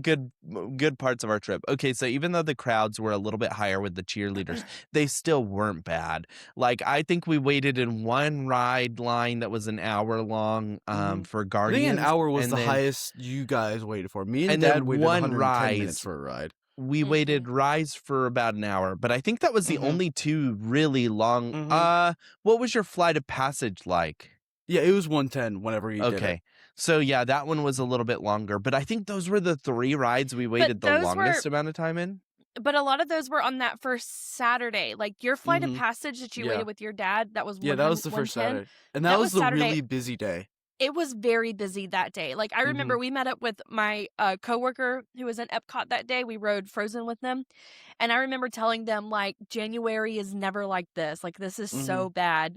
good parts of our trip. Okay, so even though the crowds were a little bit higher with the cheerleaders, they still weren't bad. Like, I think we waited in one ride line that was an hour long for I Guardians. think an hour was and the then highest you guys waited for. Me and and Dad then waited one 110 minutes rise. for a ride. We waited Rise for about an hour, but I think that was the only two really long. What was your flight of passage like? Yeah, it was 110 whenever you did it. Okay. So yeah, that one was a little bit longer, but I think those were the 3 rides we waited the those longest were- amount of time in. But a lot of those were on that first Saturday. Like your flight of Mhm. passage that you Yeah. waited with your dad, that was Yeah, that was the first 110. Saturday. And That that was was the Saturday. really busy day. It was very busy that day. Like, I remember we met up with my coworker who was in Epcot that day. We rode Frozen with them. And I remember telling them, like, January is never like this. Like, this is so bad,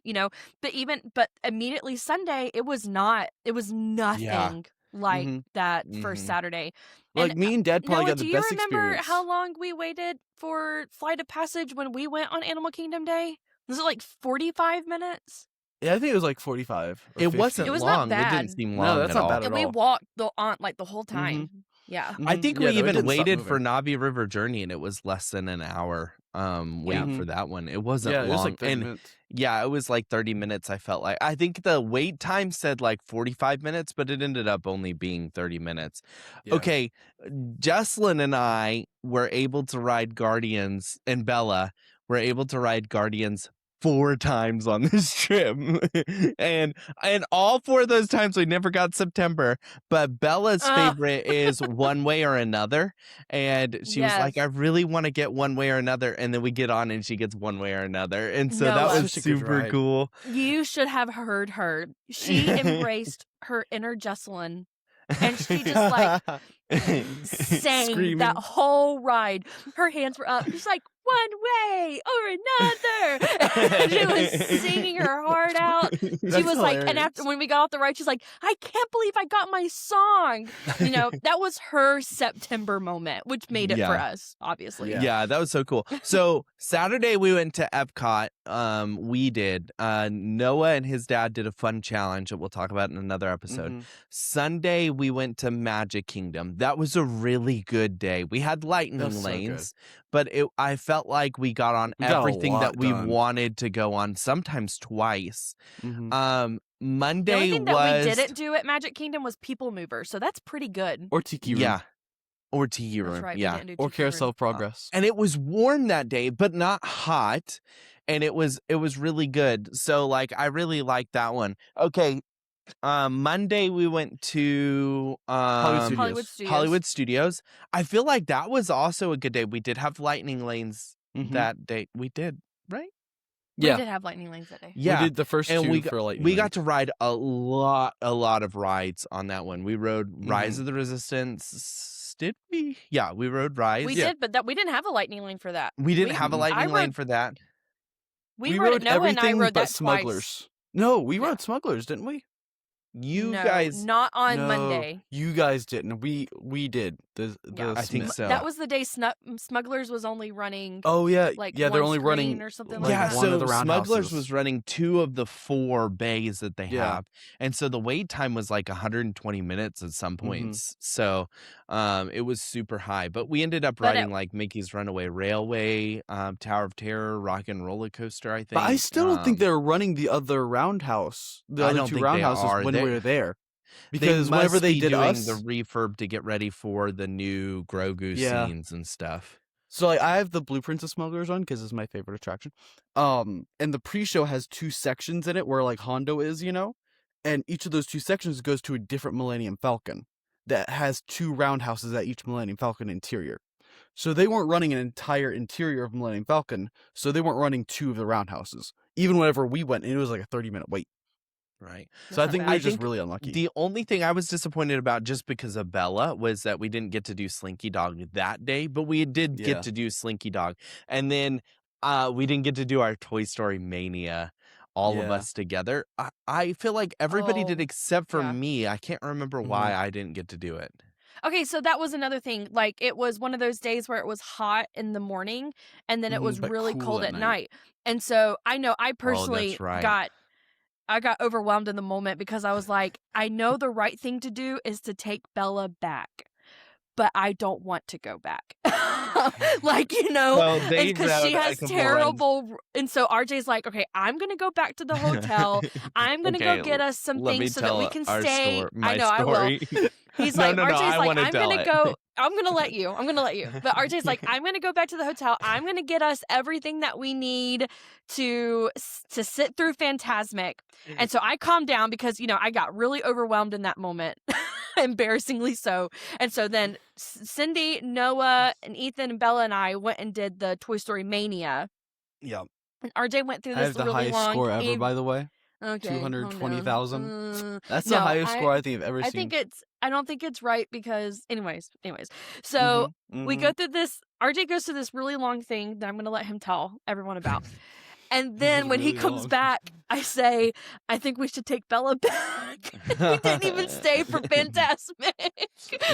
But immediately Sunday, it was nothing like that first Saturday. Like, And, me and Dad probably Noah, got the do best you remember experience. how long we waited for Flight of Passage when we went on Animal Kingdom Day? Was it like 45 minutes? Yeah, I think it was like 45. or It 50. wasn't It was not long. It bad. didn't seem No, long that's at not all. bad at And we all. walked the whole time. Yeah. I think Yeah, we no, it even didn't stop waited for moving. Navi River Journey, and it was less than an hour wait for that one. It wasn't Yeah, long. it was like 30 and minutes. yeah, it was like 30 minutes, I felt like. I think the wait time said like 45 minutes, but it ended up only being 30 minutes. Yeah. Okay, Jesslyn and I were able to ride Guardians, and Bella were able to ride Guardians 4 times on this trip. and all 4 of those times we never got September, but Bella's favorite is One Way or Another, and she was like, I really want to get One Way or Another, and then we get on and she gets One Way or Another, and so that Noah. was Such a good super ride. cool. You should have heard her. She embraced her inner Jesselyn. And she just like sang Screaming. that whole ride. Her hands were up. She's like, one way or another. She was singing her heart out. She was like, and after when we got off the ride, she's like, I can't believe I got my song. That was her September moment, which made it for us, obviously. Yeah, that was so cool. So Saturday we went to Epcot. We did. Noah and his dad did a fun challenge that we'll talk about in another episode. Sunday we went to Magic Kingdom. That was a really good day. We had lightning lanes, but I felt like we got on everything that we wanted to go on, sometimes twice. Monday the only thing that we didn't do at Magic Kingdom was People Mover, so that's pretty good. Or Tiki Room. Yeah. Or Tiki Room. That's right, yeah. Or Carousel of Progress. And it was warm that day, but not hot. And it was really good. So like I really liked that one. Okay. Monday we went to Hollywood Studios. I feel like that was also a good day. We did have lightning lanes that day. We did, right? We did have lightning lanes that day. Yeah, we did the first and two for lightning. We got to ride a lot of rides on that one. We rode Rise of the Resistance. Did we? Yeah, we rode Rise. We did, but we didn't have a lightning lane for that. We didn't have a lightning lane for that. We rode Noah and I rode that Smugglers. Twice. No, we rode Smugglers, didn't we? You guys not on Monday. You guys didn't. We did. I think so. That was the day Smugglers was only running. Oh yeah, like they're only running or something like like that. one of the Smugglers roundhouses. was running 2 of the 4 bays that they have, and so the wait time was like 120 minutes at some points. So, it was super high. But we ended up riding like Mickey's Runaway Railway, Tower of Terror, Rock and Roller Coaster. I think. But I still don't think they were running the other roundhouse. The other 2 roundhouses when we were there. Because whenever they did doing the refurb to get ready for the new Grogu scenes and stuff. So like, I have the Blueprints of Smugglers on because it's my favorite attraction. And the pre-show has 2 sections in it where like Hondo is, and each of those 2 sections goes to a different Millennium Falcon that has 2 roundhouses at each Millennium Falcon interior. So they weren't running an entire interior of Millennium Falcon, so they weren't running 2 of the roundhouses. Even whenever we went, and it was like a 30-minute wait. Right. So I think we were just really unlucky. The only thing I was disappointed about just because of Bella was that we didn't get to do Slinky Dog that day, but we did get to do Slinky Dog. And then we didn't get to do our Toy Story Mania, all of us together. I feel like everybody did except for me. I can't remember why I didn't get to do it. Okay, so that was another thing. Like, it was one of those days where it was hot in the morning, and then it was really cold at night. And so I know I personally I got overwhelmed in the moment because I was like, I know the right thing to do is to take Bella back, but I don't want to go back. Because she has terrible. And so RJ's like, okay, I'm going to go back to the hotel. I'm going to go get us some things so that we can stay. I know, I will. He's like, RJ's like, I'm going to go. I'm going to let you. But RJ's like, I'm going to go back to the hotel. I'm going to get us everything that we need to sit through Fantasmic. And so I calmed down because, I got really overwhelmed in that moment. Embarrassingly so. And so then Cindy, Noah, and Ethan, and Bella, and I went and did the Toy Story Mania. Yeah. And RJ went through this really long... I have the highest score ever, by the way. Okay. 220,000. That's the highest score I think I've ever seen. I don't think it's right because... Anyways. So we go through this... RJ goes through this really long thing that I'm going to let him tell everyone about. And then when he comes back, I say, I think we should take Bella back. We didn't even stay for Fantasmic.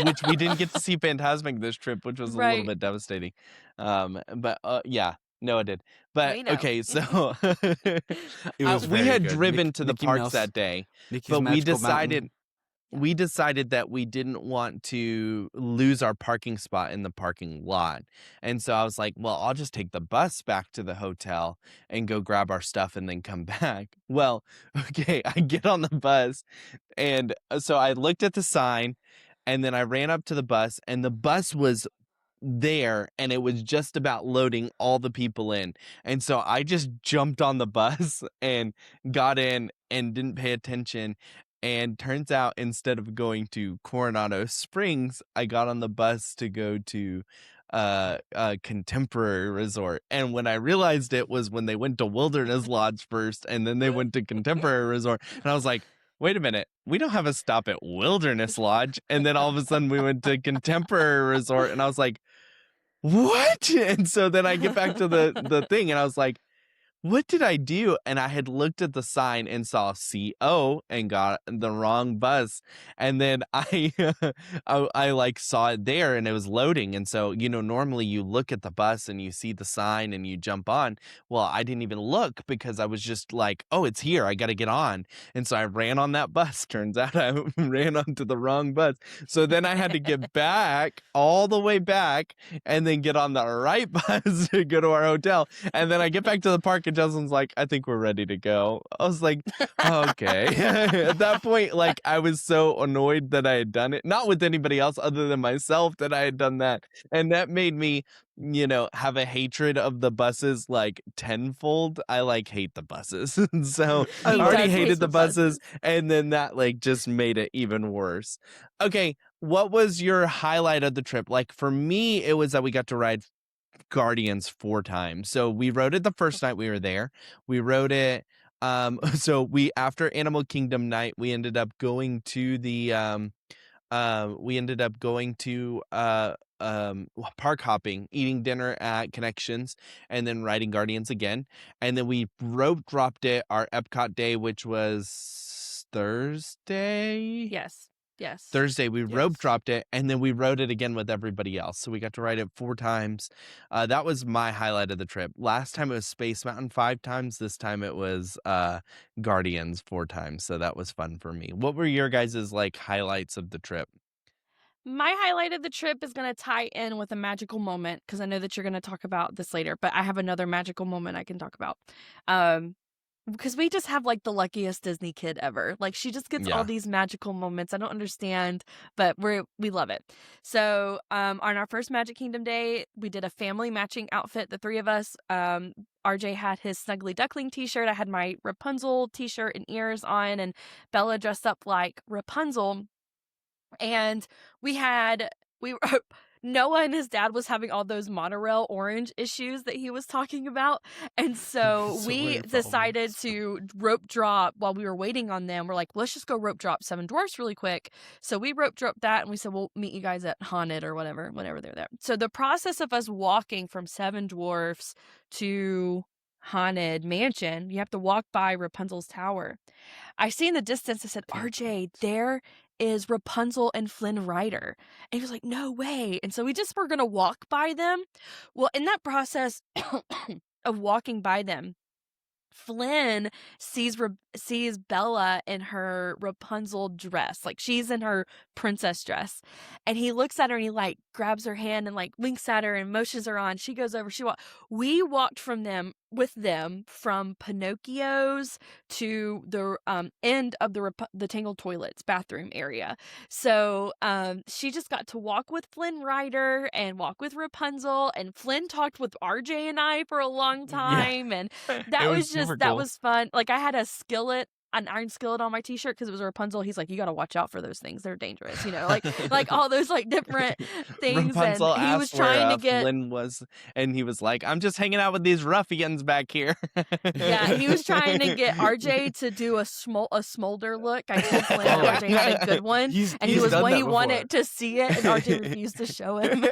Which we didn't get to see Fantasmic this trip, which was a little bit devastating. But no, it did. But okay, so we had driven to the parks that day, but we decided that we didn't want to lose our parking spot in the parking lot. And so I was like, well, I'll just take the bus back to the hotel and go grab our stuff and then come back. Well, okay, I get on the bus. And so I looked at the sign and then I ran up to the bus and the bus was there and it was just about loading all the people in. And so I just jumped on the bus and got in and didn't pay attention. And turns out instead of going to Coronado Springs, I got on the bus to go to a Contemporary Resort. And when I realized it was when they went to Wilderness Lodge first and then they went to Contemporary Resort. And I was like, wait a minute, we don't have a stop at Wilderness Lodge. And then all of a sudden we went to Contemporary Resort and I was like, what? And so then I get back to the thing, and I was like, what did I do? And I had looked at the sign and saw CO and got the wrong bus. And then I like saw it there and it was loading. And so, normally you look at the bus and you see the sign and you jump on. Well, I didn't even look because I was just like, oh, it's here. I got to get on. And so I ran on that bus. Turns out I ran onto the wrong bus. So then I had to get back all the way back and then get on the right bus to go to our hotel. And then I get back to the park and Justin's like, I think we're ready to go. I was like, okay. At that point, like, I was so annoyed that I had done it, not with anybody else other than myself, that I had done that. And that made me, have a hatred of the buses like tenfold. I like hate the buses. And so I already hated the buses. And then that like just made it even worse. Okay. What was your highlight of the trip? Like for me, it was that we got to ride Guardians 4 times. So we rode it the first night we were there. We rode it so we after Animal Kingdom night, we ended up going to the park hopping, eating dinner at Connections, and then riding Guardians again. And then we rope dropped it our Epcot day, which was Thursday. Yes. Thursday, we rope dropped it, and then we rode it again with everybody else. So we got to ride it 4 times. That was my highlight of the trip. Last time it was Space Mountain 5 times. This time it was Guardians 4 times. So that was fun for me. What were your guys' like highlights of the trip? My highlight of the trip is going to tie in with a magical moment because I know that you're going to talk about this later, but I have another magical moment I can talk about. Because we just have like the luckiest Disney kid ever. Like she just gets all these magical moments. I don't understand, but we love it. So on our first Magic Kingdom day, we did a family matching outfit, the 3 of us. RJ had his Snuggly Duckling t-shirt. I had my Rapunzel t-shirt and ears on, and Bella dressed up like Rapunzel. And Noah and his dad was having all those monorail orange issues that he was talking about. And so we decided to rope drop while we were waiting on them. We're like, let's just go rope drop 7 Dwarfs really quick. So we rope dropped that and we said, we'll meet you guys at Haunted or whatever, whenever they're there. So the process of us walking from 7 Dwarfs to Haunted Mansion, you have to walk by Rapunzel's tower. I see in the distance, I said, RJ, there is Rapunzel and Flynn Rider. And he was like, no way. And so we just were going to walk by them. Well, in that process of walking by them, Flynn sees Bella in her Rapunzel dress. Like she's in her princess dress. And he looks at her and he like grabs her hand and like winks at her and motions her on. She goes over. We walked with them from Pinocchio's to the end of the Tangled Toilets bathroom area. So she just got to walk with Flynn Rider and walk with Rapunzel, and Flynn talked with RJ and I for a long time, and that was fun. Like I had an iron skillet on my t-shirt because it was a Rapunzel. He's like, you got to watch out for those things. They're dangerous, like all those like different things. Rapunzel and he was trying to get Flynn was, and he was like, I'm just hanging out with these ruffians back here. Yeah, he was trying to get RJ to do a smolder look. I told Flynn that RJ had a good one, and he wanted to see it, and RJ refused to show him.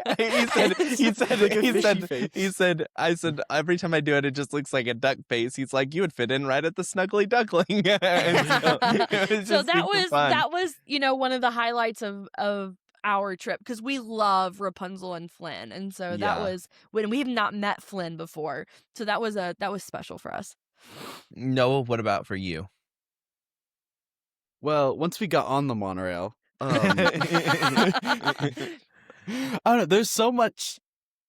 he said, I said, every time I do it, it just looks like a duck face. He's like, you would fit in right at the Snuggly Duckling. So that was one of the highlights of our trip, because we love Rapunzel and Flynn, and so that was when we have not met Flynn before, so that was special for us. Noah, what about for you? Well, once we got on the monorail, I don't know. There was so much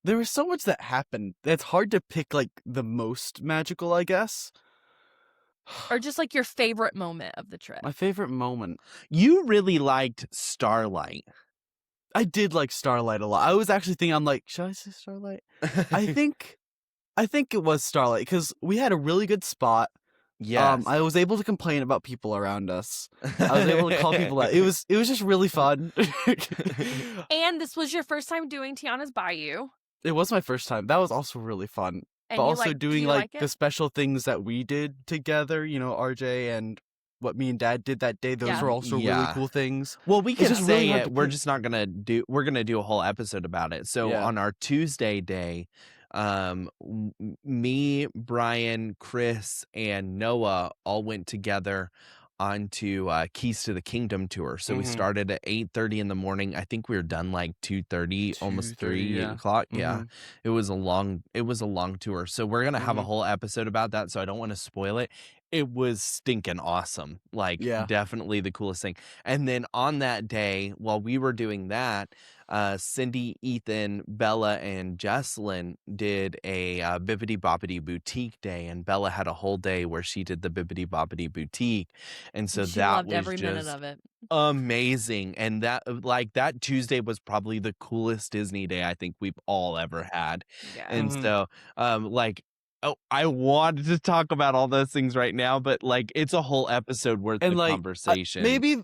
that happened. It's hard to pick like the most magical, I guess. Or just like your favorite moment of the trip. My favorite moment. You really liked Starlight. I did like Starlight a lot. I was actually thinking, I'm like, should I say Starlight? I think it was Starlight because we had a really good spot. Yes. I was able to complain about people around us. I was able to call people out. It was just really fun. And this was your first time doing Tiana's Bayou. It was my first time. That was also really fun. And but also doing like the the special things that we did together, RJ and what me and Dad did that day. Those Yeah. were also really Yeah. cool things. Well, we It's can just say really hard it. to We're pick. just not gonna do. We're gonna do a whole episode about it. So Yeah. on our Tuesday day, me, Brian, Chris, and Noah all went together onto Keys to the Kingdom tour. So we Mhm. started at 8:30 in the morning. I think we were done like 2:30, almost 3 yeah. o'clock. Yeah, Mhm. it was a long tour. So we're gonna have a Mhm. whole episode about that. So I don't want to spoil it. It was stinking awesome. Like, Yeah. definitely the coolest thing. And then on that day, while we were doing that, Cindy, Ethan, Bella, and Jesselyn did a Bibbidi Bobbidi Boutique day, and Bella had a whole day where she did the Bibbidi Bobbidi Boutique, and so She that loved was every minute just of it. amazing. And that Tuesday was probably the coolest Disney day I think we've all ever had. Yeah. And Mhm. so, oh, I wanted to talk about all those things right now, but like it's a whole episode worth And of like conversation. maybe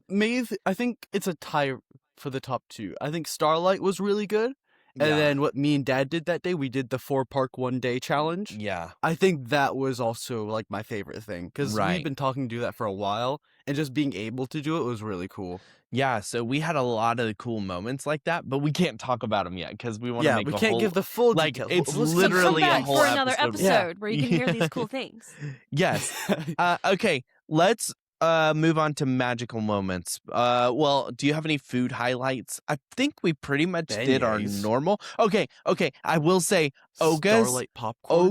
I think it's a tie for the top 2. I think Starlight was really good. And Yeah. then what me and Dad did that day, we did the 4-park 1-day challenge. Yeah. I think that was also like my favorite thing because Right. we've been talking to do that for a while, and just being able to do it was really cool. Yeah, so we had a lot of cool moments like that, but we can't talk about them yet because we want to Yeah, make we a can't whole give the full like details. it's We'll So literally come a back whole for another episode. episode where you can hear these Yeah. cool things. Yes. Okay, let's move on to magical moments. Well, do you have any food highlights? I think we pretty much did our Beignets. normal. Okay, I will say Oga's Starlight popcorn.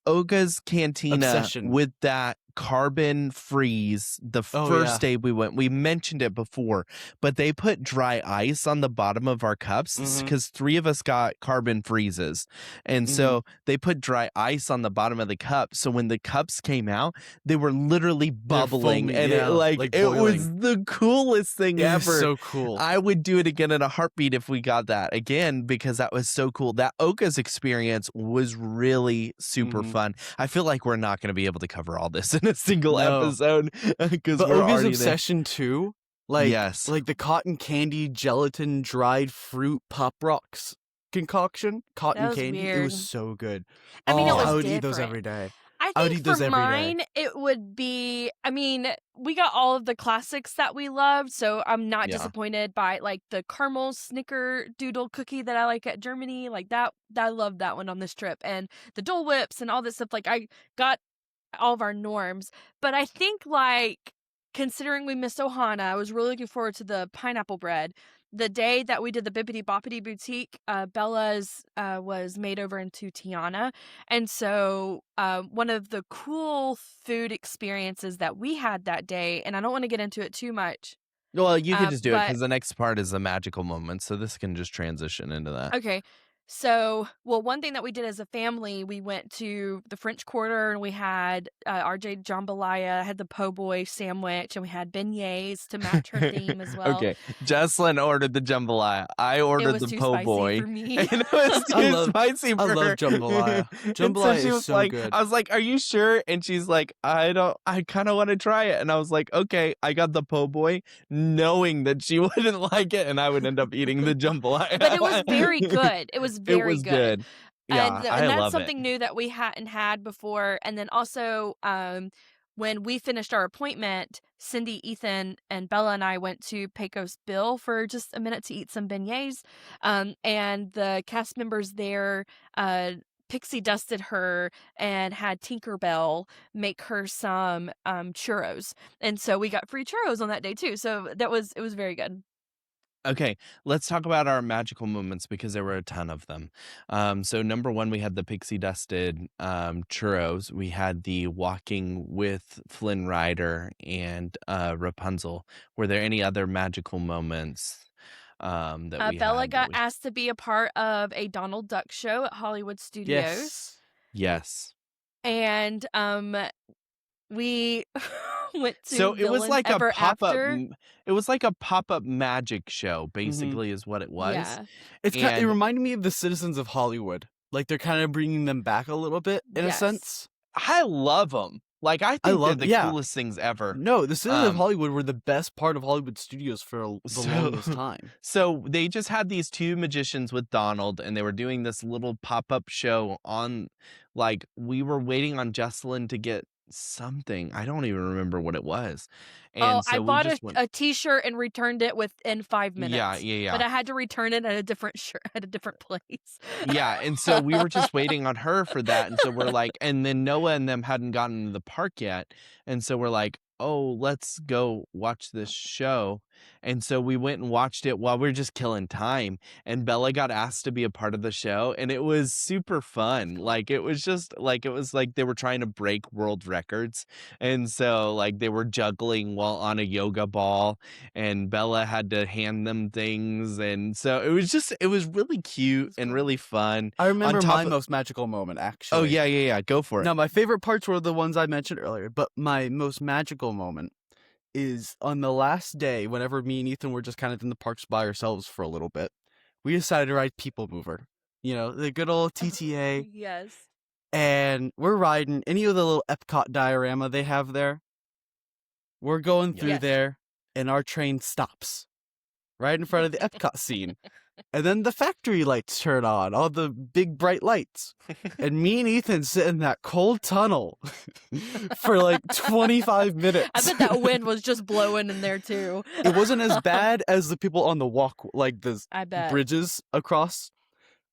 Oga's Cantina Obsession. with that carbon freeze the Oh, first yeah. day we went. We mentioned it before, but they put dry ice on the bottom of our cups Mhm. because 3 of us got carbon freezes. And so they put dry ice on the bottom of the cup. So when the cups came out, they were literally bubbling. foaming, And yeah, like it was boiling. the coolest thing It is ever. so cool. I would do it again in a heartbeat if we got that again because that was so cool. That Oka's experience was really super Mhm. fun. I feel like we're not going to be able to cover all this in a single No. episode because But we're Oga's already obsession too, like Yes. like the cotton candy gelatin dried fruit pop rocks concoction, cotton was candy. It weird. was so good. I mean, it Oh, was I would eat those different. every day. I I would think eat those for every day. mine, it would be, I mean, we got all of the classics that we loved, so I'm not Yeah. disappointed by like the caramel snickerdoodle cookie that I like at Germany. Like that I loved that one on this trip. And the Dole Whips and all this stuff. Like I got all of our norms. But I think like considering we missed Ohana, I was really looking forward to the pineapple bread. The day that we did the Bibbidi Boppidi Boutique, Bella's was made over into Tiana. And so one of the cool food experiences that we had that day, and I don't want to get into it too much. Well, you can just do it but- because the next part is the magical moment. So this can just transition into that. Okay. So, well, one thing that we did as a family, we went to the French Quarter and we had RJ Jambalaya, had the po' boy sandwich, and we had beignets to match her theme as well. Okay. Jocelyn ordered the jambalaya. I It ordered was the too po' spicy boy. for me. And it was too I love- spicy for I love her. jambalaya. And Jambalaya she is was so like, good. I was like, "Are you sure?" And she's like, I kind of want to try it. And I was like, "Okay." I got the po' boy, knowing that she wouldn't like it, and I would end up eating the jambalaya. But it was very good. It was very It was good. good. Yeah, And I that's love something it. new that we hadn't had before. And then also, when we finished our appointment, Cindy, Ethan, and Bella and I went to Pecos Bill for just a minute to eat some beignets. And the cast members there, pixie dusted her and had Tinkerbell make her some churros. And so we got free churros on that day too. So it was very good. Okay, let's talk about our magical moments because there were a ton of them. So number one, we had the pixie dusted churros. We had the walking with Flynn Rider and Rapunzel. Were there any other magical moments that we Bella had? got asked to be a part of a Donald Duck show at Hollywood Studios. Yes. Yes. And we went to So it was Villains like a Ever pop-up. After. It was like a pop-up magic show, basically, is what it was. Yeah. It And- reminded me of the Citizens of Hollywood. Like they're kind of bringing them back a little bit in Yes. a sense. I love them. Like I think love- they're the yeah. coolest things ever. No, the Citizens of Um, Hollywood were the best part of Hollywood Studios for the So- longest time. So they just had these 2 magicians with Donald, and they were doing this little pop-up show on, like, we were waiting on Jesselyn to get something. I don't even remember what it was. Oh, And I so we bought just went. a T-shirt and returned it within 5 Yeah, minutes. yeah, But yeah. I had to return it at a different shirt at a different place. Yeah, and so we were just waiting on her for that, and so we're like, and then Noah and them hadn't gotten to the park yet, and so we're like, oh, let's go watch this show. And so we went and watched it while we were just killing time, and Bella got asked to be a part of the show, and it was super fun. Like it was like they were trying to break world records, and so like they were juggling while on a yoga ball, and Bella had to hand them things, and so it was really cute and really fun. I remember On top my of- most magical moment, Oh actually. yeah, go for it. Now, my favorite parts were the ones I mentioned earlier, but my most magical moment is on the last day, whenever me and Ethan were just kind of in the parks by ourselves for a little bit. We decided to ride People Mover, the good old TTA, Yes. and we're riding any of the little Epcot diorama they have there. We're going through Yes. there, and our train stops right in front of the Epcot scene. And then the factory lights turn on, all the big bright lights. And me and Ethan sit in that cold tunnel for like 25 minutes. I bet that wind was just blowing in there too. It wasn't as bad as the people on the walk, like the I bet. bridges across.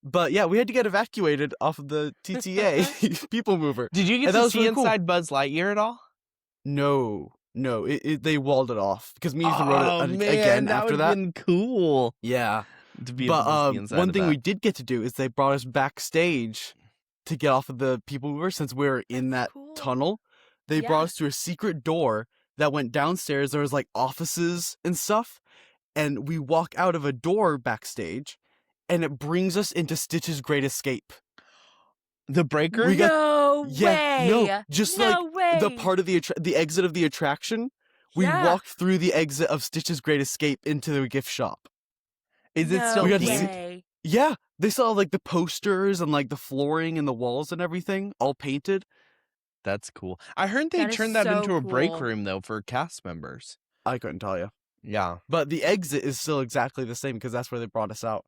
But yeah, we had to get evacuated off of the TTA People Mover. Did you get And that to was see really cool. inside Buzz Lightyear at all? No, they walled it off because me and Ethan rode it again that after would've that. been cool. Yeah. To be able to see inside One of thing that. we did get to do is they brought us backstage to get off of the People Mover since we were in that That's cool. tunnel. They Yeah. brought us to a secret door that went downstairs. There was like offices and stuff, and we walk out of a door backstage, and it brings us into Stitch's Great Escape. The breaker? We got- No Yeah, way. no, just no way. The part of the exit of the attraction. We Yeah. walked through the exit of Stitch's Great Escape into the gift shop. Is it No still We got to themed? see- way. Yeah, they saw like the posters and like the flooring and the walls and everything all painted. That's cool. I heard they That is turned that so into a break cool. room though for cast members. I couldn't tell you. Yeah. But the exit is still exactly the same because that's where they brought us out.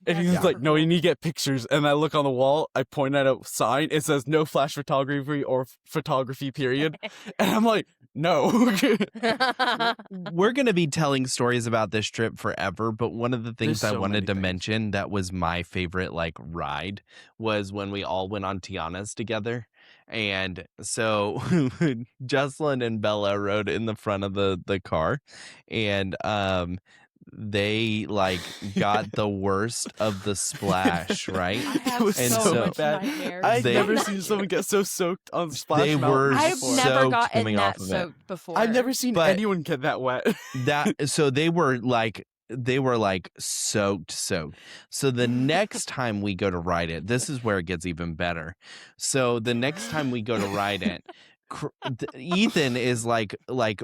And That's he's like, super no, you cool. need to get pictures. And I look on the wall, I point at a sign, it says no flash photography or photography period. And I'm like, no. We're going to be telling stories about this trip forever, but one of the things There's I so wanted many to things. mention that was my favorite like ride was when we all went on Tiana's together. And so Jocelyn and Bella rode in the front of the car, and they like got the worst of the splash, right? I have It was And so, so- much bad. nightmares. I've They- never seen someone get so soaked on Splash They Mountain were I've before. never soaked gotten coming that off of it. soaked before. I've never seen But- anyone get that wet. So they were like soaked. So the next time we go to ride it, this is where it gets even better. So the next time we go to ride it, Ethan is like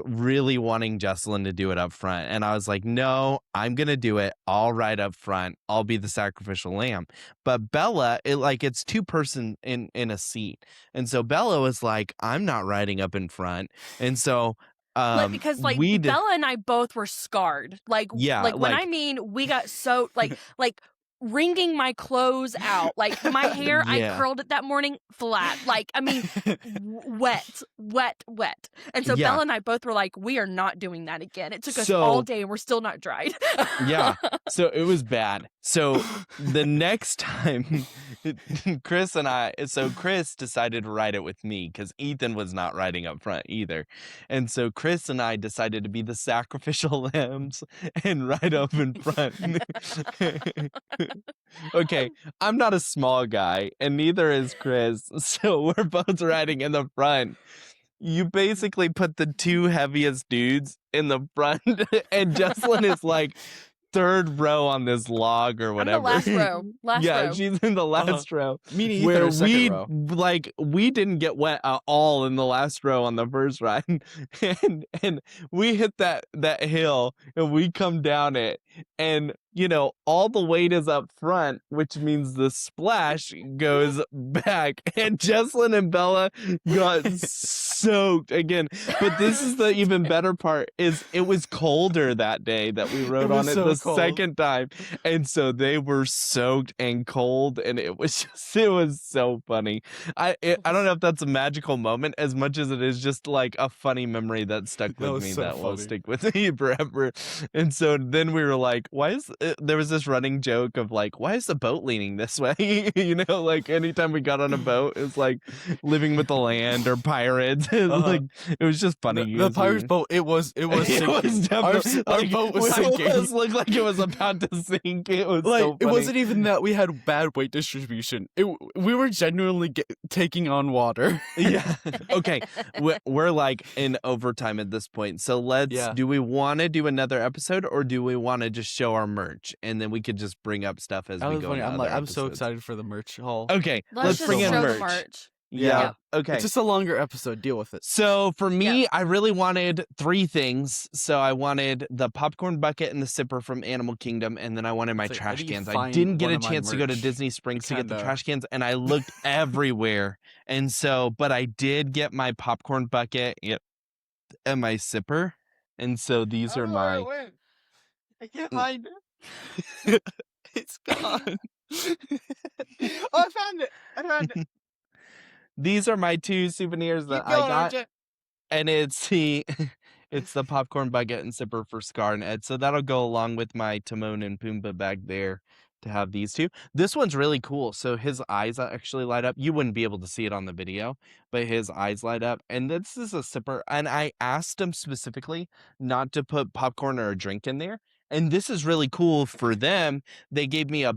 really wanting Jocelyn to do it up front, and I was like, no, I'm gonna do it. I'll ride up front. I'll be the sacrificial lamb. But Bella, it's two person in a seat, and so Bella was like, I'm not riding up in front, and so. Because we did- Bella and I both were scarred. Yeah, when like- I mean we got so like wringing my clothes out. Like my hair, Yeah. I curled it that morning flat. Like I mean, wet. And so Yeah. Bella and I both were like, we are not doing that again. It took us So- all day, and we're still not dried. Yeah. So it was bad. So the next time, Chris decided to ride it with me because Ethan was not riding up front either. And so Chris and I decided to be the sacrificial lambs and ride up in front. Okay, I'm not a small guy, and neither is Chris. So we're both riding in the front. You basically put the two heaviest dudes in the front, and Jocelyn is like third row on this log or I'm the whatever. last row. Yeah, row. she's in the last row. Me and Ethan Where are second we row. we didn't get wet at all in the last row on the first ride, and we hit that hill and we come down it, and all the weight is up front, which means the splash goes back. And Jesslyn and Bella got soaked again. But this is the even better part, is it was colder that day that we rode on it the second time. And so they were soaked and cold, and it was so funny. I don't know if that's a magical moment as much as it is just like a funny memory that stuck with me that will stick with me forever. And so then we were like, there was this running joke of like, why is the boat leaning this way? Like anytime we got on a boat, it's like Living with the Land or Pirates. Like it was just funny. The Pirates boat, it was sinking. Our boat was sinking. It looked like it was about to sink. It was like, so funny. It wasn't even that we had bad weight distribution. We were genuinely taking on water. Yeah. Okay. We're like in overtime at this point. So do we want to do another episode, or do we want to just show our merch and then we could just bring up stuff as we go? I'm so excited for the merch haul. Okay, let's bring in merch. Yeah. Okay. It's just a longer episode. Deal with it. So for me, I really wanted 3 things. So I wanted the popcorn bucket and the sipper from Animal Kingdom, and then I wanted my trash cans. I didn't get a chance to go to Disney Springs to get the trash cans, and I looked everywhere. And so, but I did get my popcorn bucket and my sipper. And so these are my... I can't find it. It's gone. I found it. These are my 2 souvenirs that I got. And it's the popcorn bucket and sipper for Scar and Ed. So that'll go along with my Timon and Pumbaa bag there to have these 2. This one's really cool. So his eyes actually light up. You wouldn't be able to see it on the video, but his eyes light up. And this is a sipper. And I asked him specifically not to put popcorn or a drink in there. And this is really cool for them. They gave me a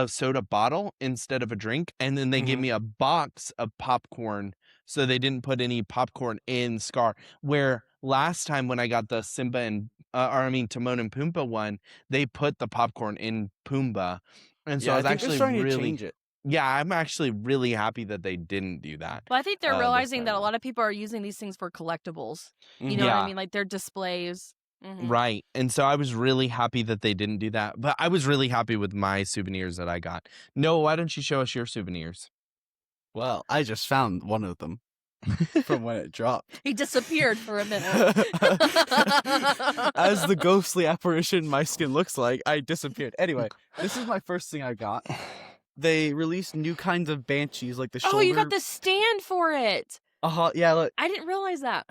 soda bottle instead of a drink. And then they gave me a box of popcorn. So they didn't put any popcorn in Scar. Where last time when I got the Timon and Pumbaa one, they put the popcorn in Pumbaa. And so I was actually really change it. Yeah, I'm actually really happy that they didn't do that. Well, I think they're realizing that a lot of people are using these things for collectibles. You know what I mean? Like they're displays. Mm-hmm. Right. And so I was really happy that they didn't do that. But I was really happy with my souvenirs that I got. Noah, why don't you show us your souvenirs? Well, I just found one of them from when it dropped. He disappeared for a minute. As the ghostly apparition my skin looks like, I disappeared. Anyway, this is my first thing I got. They released new kinds of banshees, like the shoulder... Oh, you got the stand for it. Yeah, look. I didn't realize that.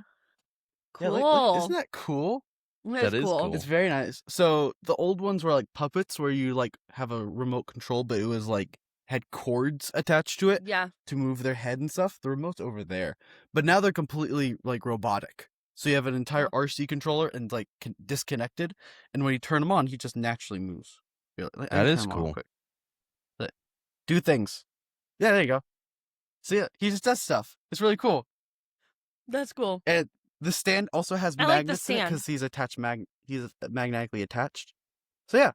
Cool. Yeah, look, isn't that cool? That is cool. It's very nice. So the old ones were like puppets where you like have a remote control, but it was like had cords attached to it to move their head and stuff. The remote's over there. But now they're completely like robotic. So you have an entire RC controller and like disconnected. And when you turn them on, he just naturally moves. That is cool. Do things. Yeah, there you go. See, he just does stuff. It's really cool. That's cool. And the stand also has magnets in it because he's he's magnetically attached. So yeah,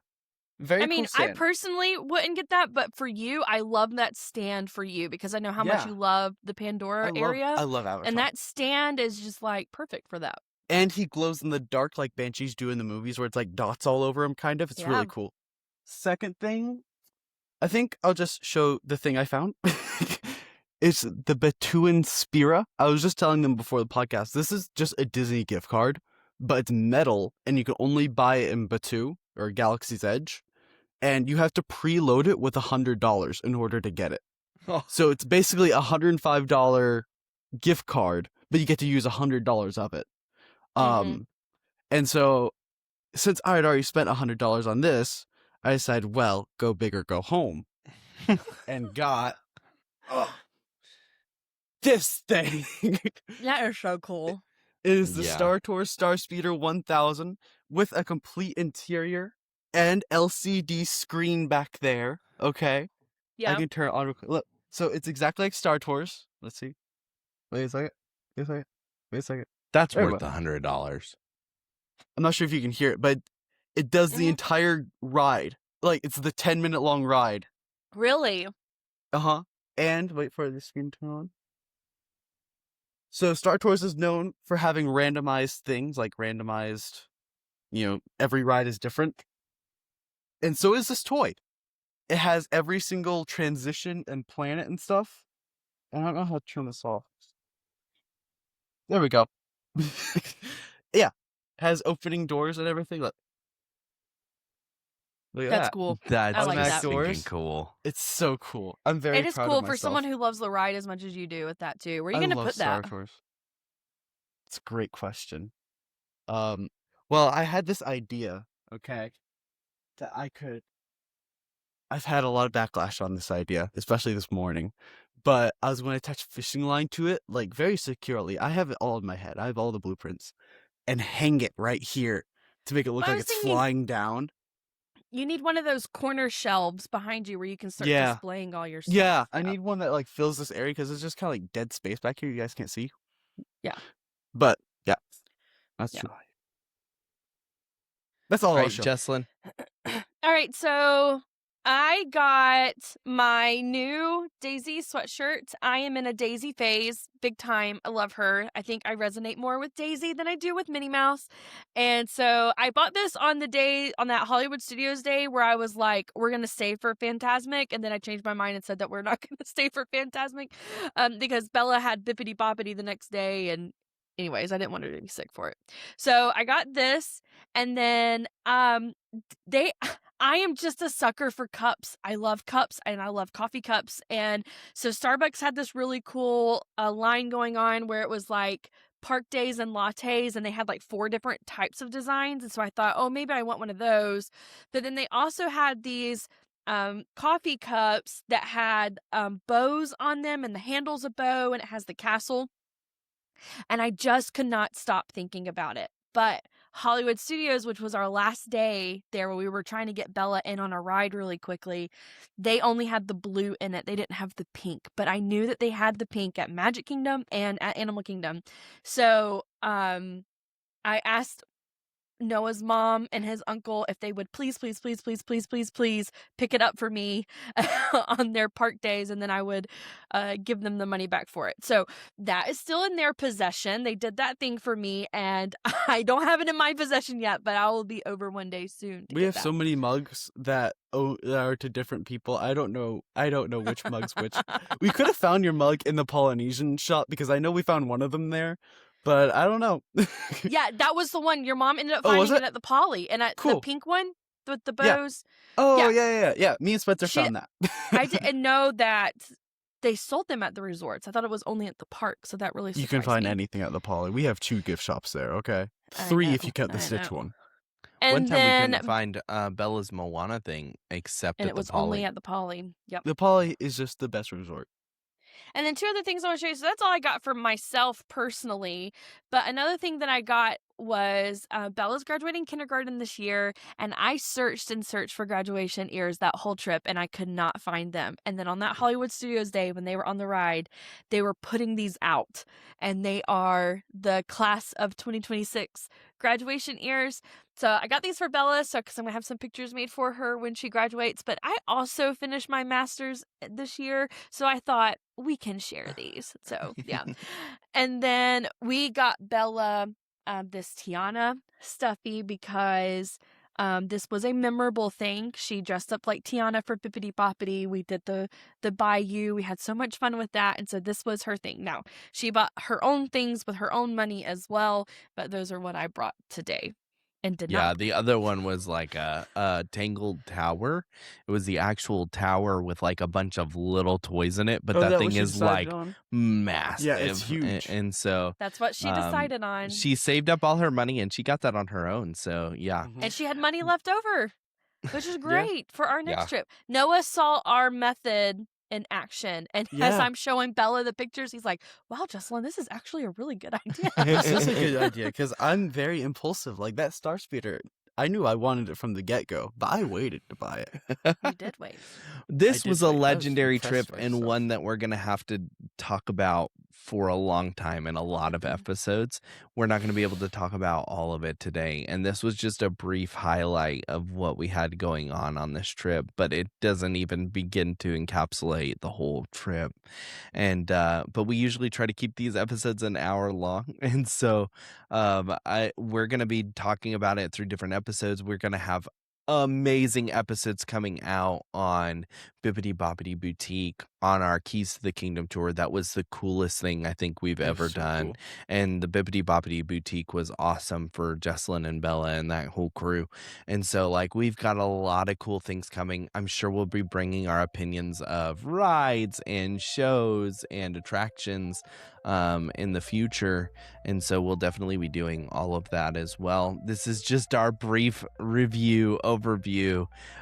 very cool stand. I personally wouldn't get that, but for you, I love that stand for you because I know how much you love the Pandora area. I love Avatar. And that stand is just like perfect for that. And he glows in the dark like Banshees do in the movies where it's like dots all over him, kind of. It's really cool. Second thing, I think I'll just show the thing I found. It's the Batuan Spira. I was just telling them before the podcast, this is just a Disney gift card, but it's metal, and you can only buy it in Batu, or Galaxy's Edge, and you have to preload it with $100 in order to get it. Oh. So it's basically a $105 gift card, but you get to use $100 of it. And so, since I had already spent $100 on this, I decided, well, go big or go home, and got... this thing. That is so cool. It is the Star Tours Star Speeder 1000 with a complete interior and LCD screen back there. Okay. Yeah. I can turn it on. Look. So it's exactly like Star Tours. Let's see. Wait a second. That's worth $100. I'm not sure if you can hear it, but it does the entire ride. Like, it's the 10-minute long ride. Really? And wait for the screen to turn on. So Star Tours is known for having randomized things, like randomized, every ride is different. And so is this toy. It has every single transition and planet and stuff. I don't know how to turn this off. There we go. Yeah. Has opening doors and everything. Look at That's that. cool. That's I like Automatic that. stinking doors. cool. It's so cool. I'm very It is proud cool of for myself. someone who loves the ride as much as you do with that too. Where are you I going to love put Star that? Tours. It's a great question. Well, I had this idea, okay, that I've had a lot of backlash on this idea, especially this morning. But I was going to attach a fishing line to it, like very securely. I have it all in my head. I have all the blueprints, and hang it right here to make it look Well, I like was it's thinking flying down. you need one of those corner shelves behind you where you can start Yeah. displaying all your stuff. Yeah, I need one that like fills this area because it's just kind of like dead space back here. You guys can't see. Yeah. But yeah, that's Yeah. true. That's all All I'll right, show. Jesslyn. All right, so I got my new Daisy sweatshirt. I am in a Daisy phase, big time. I love her. I think I resonate more with Daisy than I do with Minnie Mouse. And so I bought this on that Hollywood Studios day where I was like, we're going to stay for Fantasmic. And then I changed my mind and said that we're not going to stay for Fantasmic because Bella had Bippity Boppity the next day. And anyways, I didn't want her to be sick for it. So I got this. And then I am just a sucker for cups. I love cups and I love coffee cups. And so Starbucks had this really cool line going on where it was like park days and lattes, and they had like 4 different types of designs. And so I thought, oh, maybe I want one of those. But then they also had these coffee cups that had bows on them, and the handle's a bow, and it has the castle. And I just could not stop thinking about it. But Hollywood Studios, which was our last day there where we were trying to get Bella in on a ride really quickly, they only had the blue in it. They didn't have the pink. But I knew that they had the pink at Magic Kingdom and at Animal Kingdom. So I asked Noah's mom and his uncle if they would please pick it up for me on their park days, and then I would give them the money back for it. So that is still in their possession. They did that thing for me, and I don't have it in my possession yet, but I will be over one day soon. We have so many mugs that are to different people. I don't know which mug's which. We could have found your mug in the Polynesian shop because I know we found one of them there. But I don't know. Yeah, that was the one. Your mom ended up finding it at the Poly. And at the pink one with the bows. Yeah. Oh, yeah. Me and Spencer found that. I didn't know that they sold them at the resorts. I thought it was only at the park. So that really surprised me. You can find anything at the Poly. We have 2 gift shops there, okay? 3 if you count the Stitch one. And one time then, we couldn't find Bella's Moana thing except and at it was the Poly. only at the Poly. Yep. The Poly is just the best resort. And then 2 other things I want to show you. So that's all I got for myself personally. But another thing that I got was Bella's graduating kindergarten this year. And I searched and searched for graduation ears that whole trip, and I could not find them. And then on that Hollywood Studios day, when they were on the ride, they were putting these out. And they are the class of 2026 graduation ears. So I got these for Bella, because I'm going to have some pictures made for her when she graduates. But I also finished my master's this year, so I thought we can share these. So, yeah. And then we got Bella this Tiana stuffy because this was a memorable thing. She dressed up like Tiana for Bippity Boppity. We did the Bayou. We had so much fun with that. And so this was her thing. Now, she bought her own things with her own money as well, but those are what I brought today. And did not. The other one was like a Tangled Tower. It was the actual tower with like a bunch of little toys in it, but that thing is like massive. Yeah, it's huge. And so that's what she decided on. She saved up all her money and she got that on her own. So yeah. And she had money left over, which is great for our next trip. Noah saw our method in action, and as I'm showing Bella the pictures, he's like, wow, Jesslyn, this is actually a really good idea. This is a good idea because I'm very impulsive. Like that Star Speeder, I knew I wanted it from the get-go, but I waited to buy it. You did wait. This was a legendary trip and one that we're going to have to talk about for a long time in a lot of episodes. We're not going to be able to talk about all of it today. And this was just a brief highlight of what we had going on this trip, but it doesn't even begin to encapsulate the whole trip. And, but we usually try to keep these episodes an hour long. And so, we're going to be talking about it through different episodes. We're going to have amazing episodes coming out on Bibbidi Bobbidi Boutique on our Keys to the Kingdom tour. That was the coolest thing I think we've ever done. Cool. And the Bibbidi Bobbidi Boutique was awesome for Jesselyn and Bella and that whole crew. And so like we've got a lot of cool things coming. I'm sure we'll be bringing our opinions of rides and shows and attractions in the future. And so we'll definitely be doing all of that as well. This is just our brief overview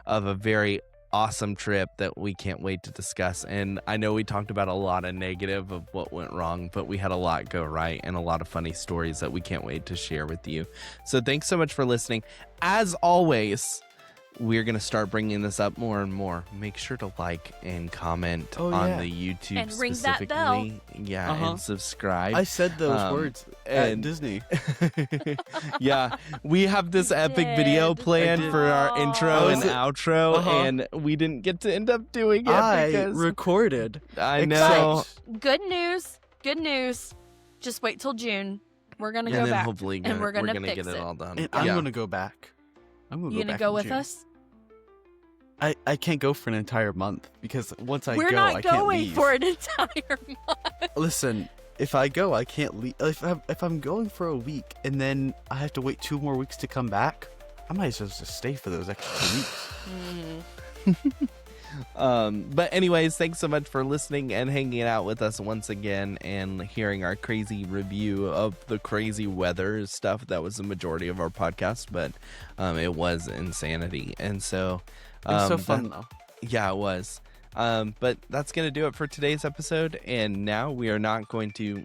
of a very awesome trip that we can't wait to discuss. And I know we talked about a lot of negative of what went wrong, but we had a lot go right and a lot of funny stories that we can't wait to share with you. So thanks so much for listening. As always, we're going to start bringing this up more and more. Make sure to like and comment on the YouTube and ring specifically. That bell. Yeah, and subscribe. I said those words at Disney. Yeah, we have this epic video planned for our intro and outro, and we didn't get to end up doing it because recorded. I know. Good news. Just wait till June. We're going to go back. And we're going to get it all done. And I'm going to go back. You gonna go with us? I can't go for an entire month because once I We're go, not I can't going leave. for an entire month. Listen, if I go, I can't leave. If I'm going for a week and then I have to wait 2 more weeks to come back, I might as well just stay for those extra 2 weeks. But anyways, thanks so much for listening and hanging out with us once again and hearing our crazy review of the crazy weather stuff. That was the majority of our podcast, but it was insanity. And so it was so fun though. Yeah, it was. But that's going to do it for today's episode. And now we are not going to,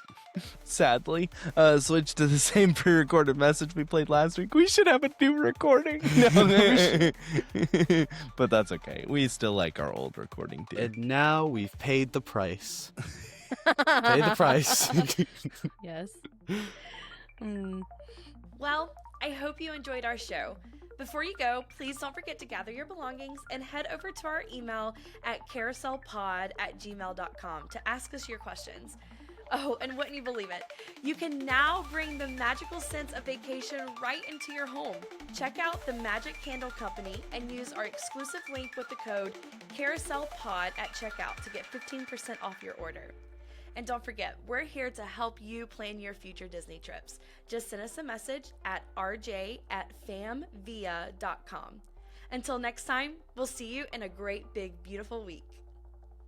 sadly, switch to the same pre-recorded message we played last week. We should have a new recording. No, but that's okay. We still like our old recording too. And now we've paid the price. Pay the price. Yes. Well, I hope you enjoyed our show. Before you go, please don't forget to gather your belongings and head over to our email at carouselpod@gmail.com to ask us your questions. Oh, and wouldn't you believe it? You can now bring the magical sense of vacation right into your home. Check out the Magic Candle Company and use our exclusive link with the code CarouselPod at checkout to get 15% off your order. And don't forget, we're here to help you plan your future Disney trips. Just send us a message at rj@famvia.com. Until next time, we'll see you in a great, big, beautiful week.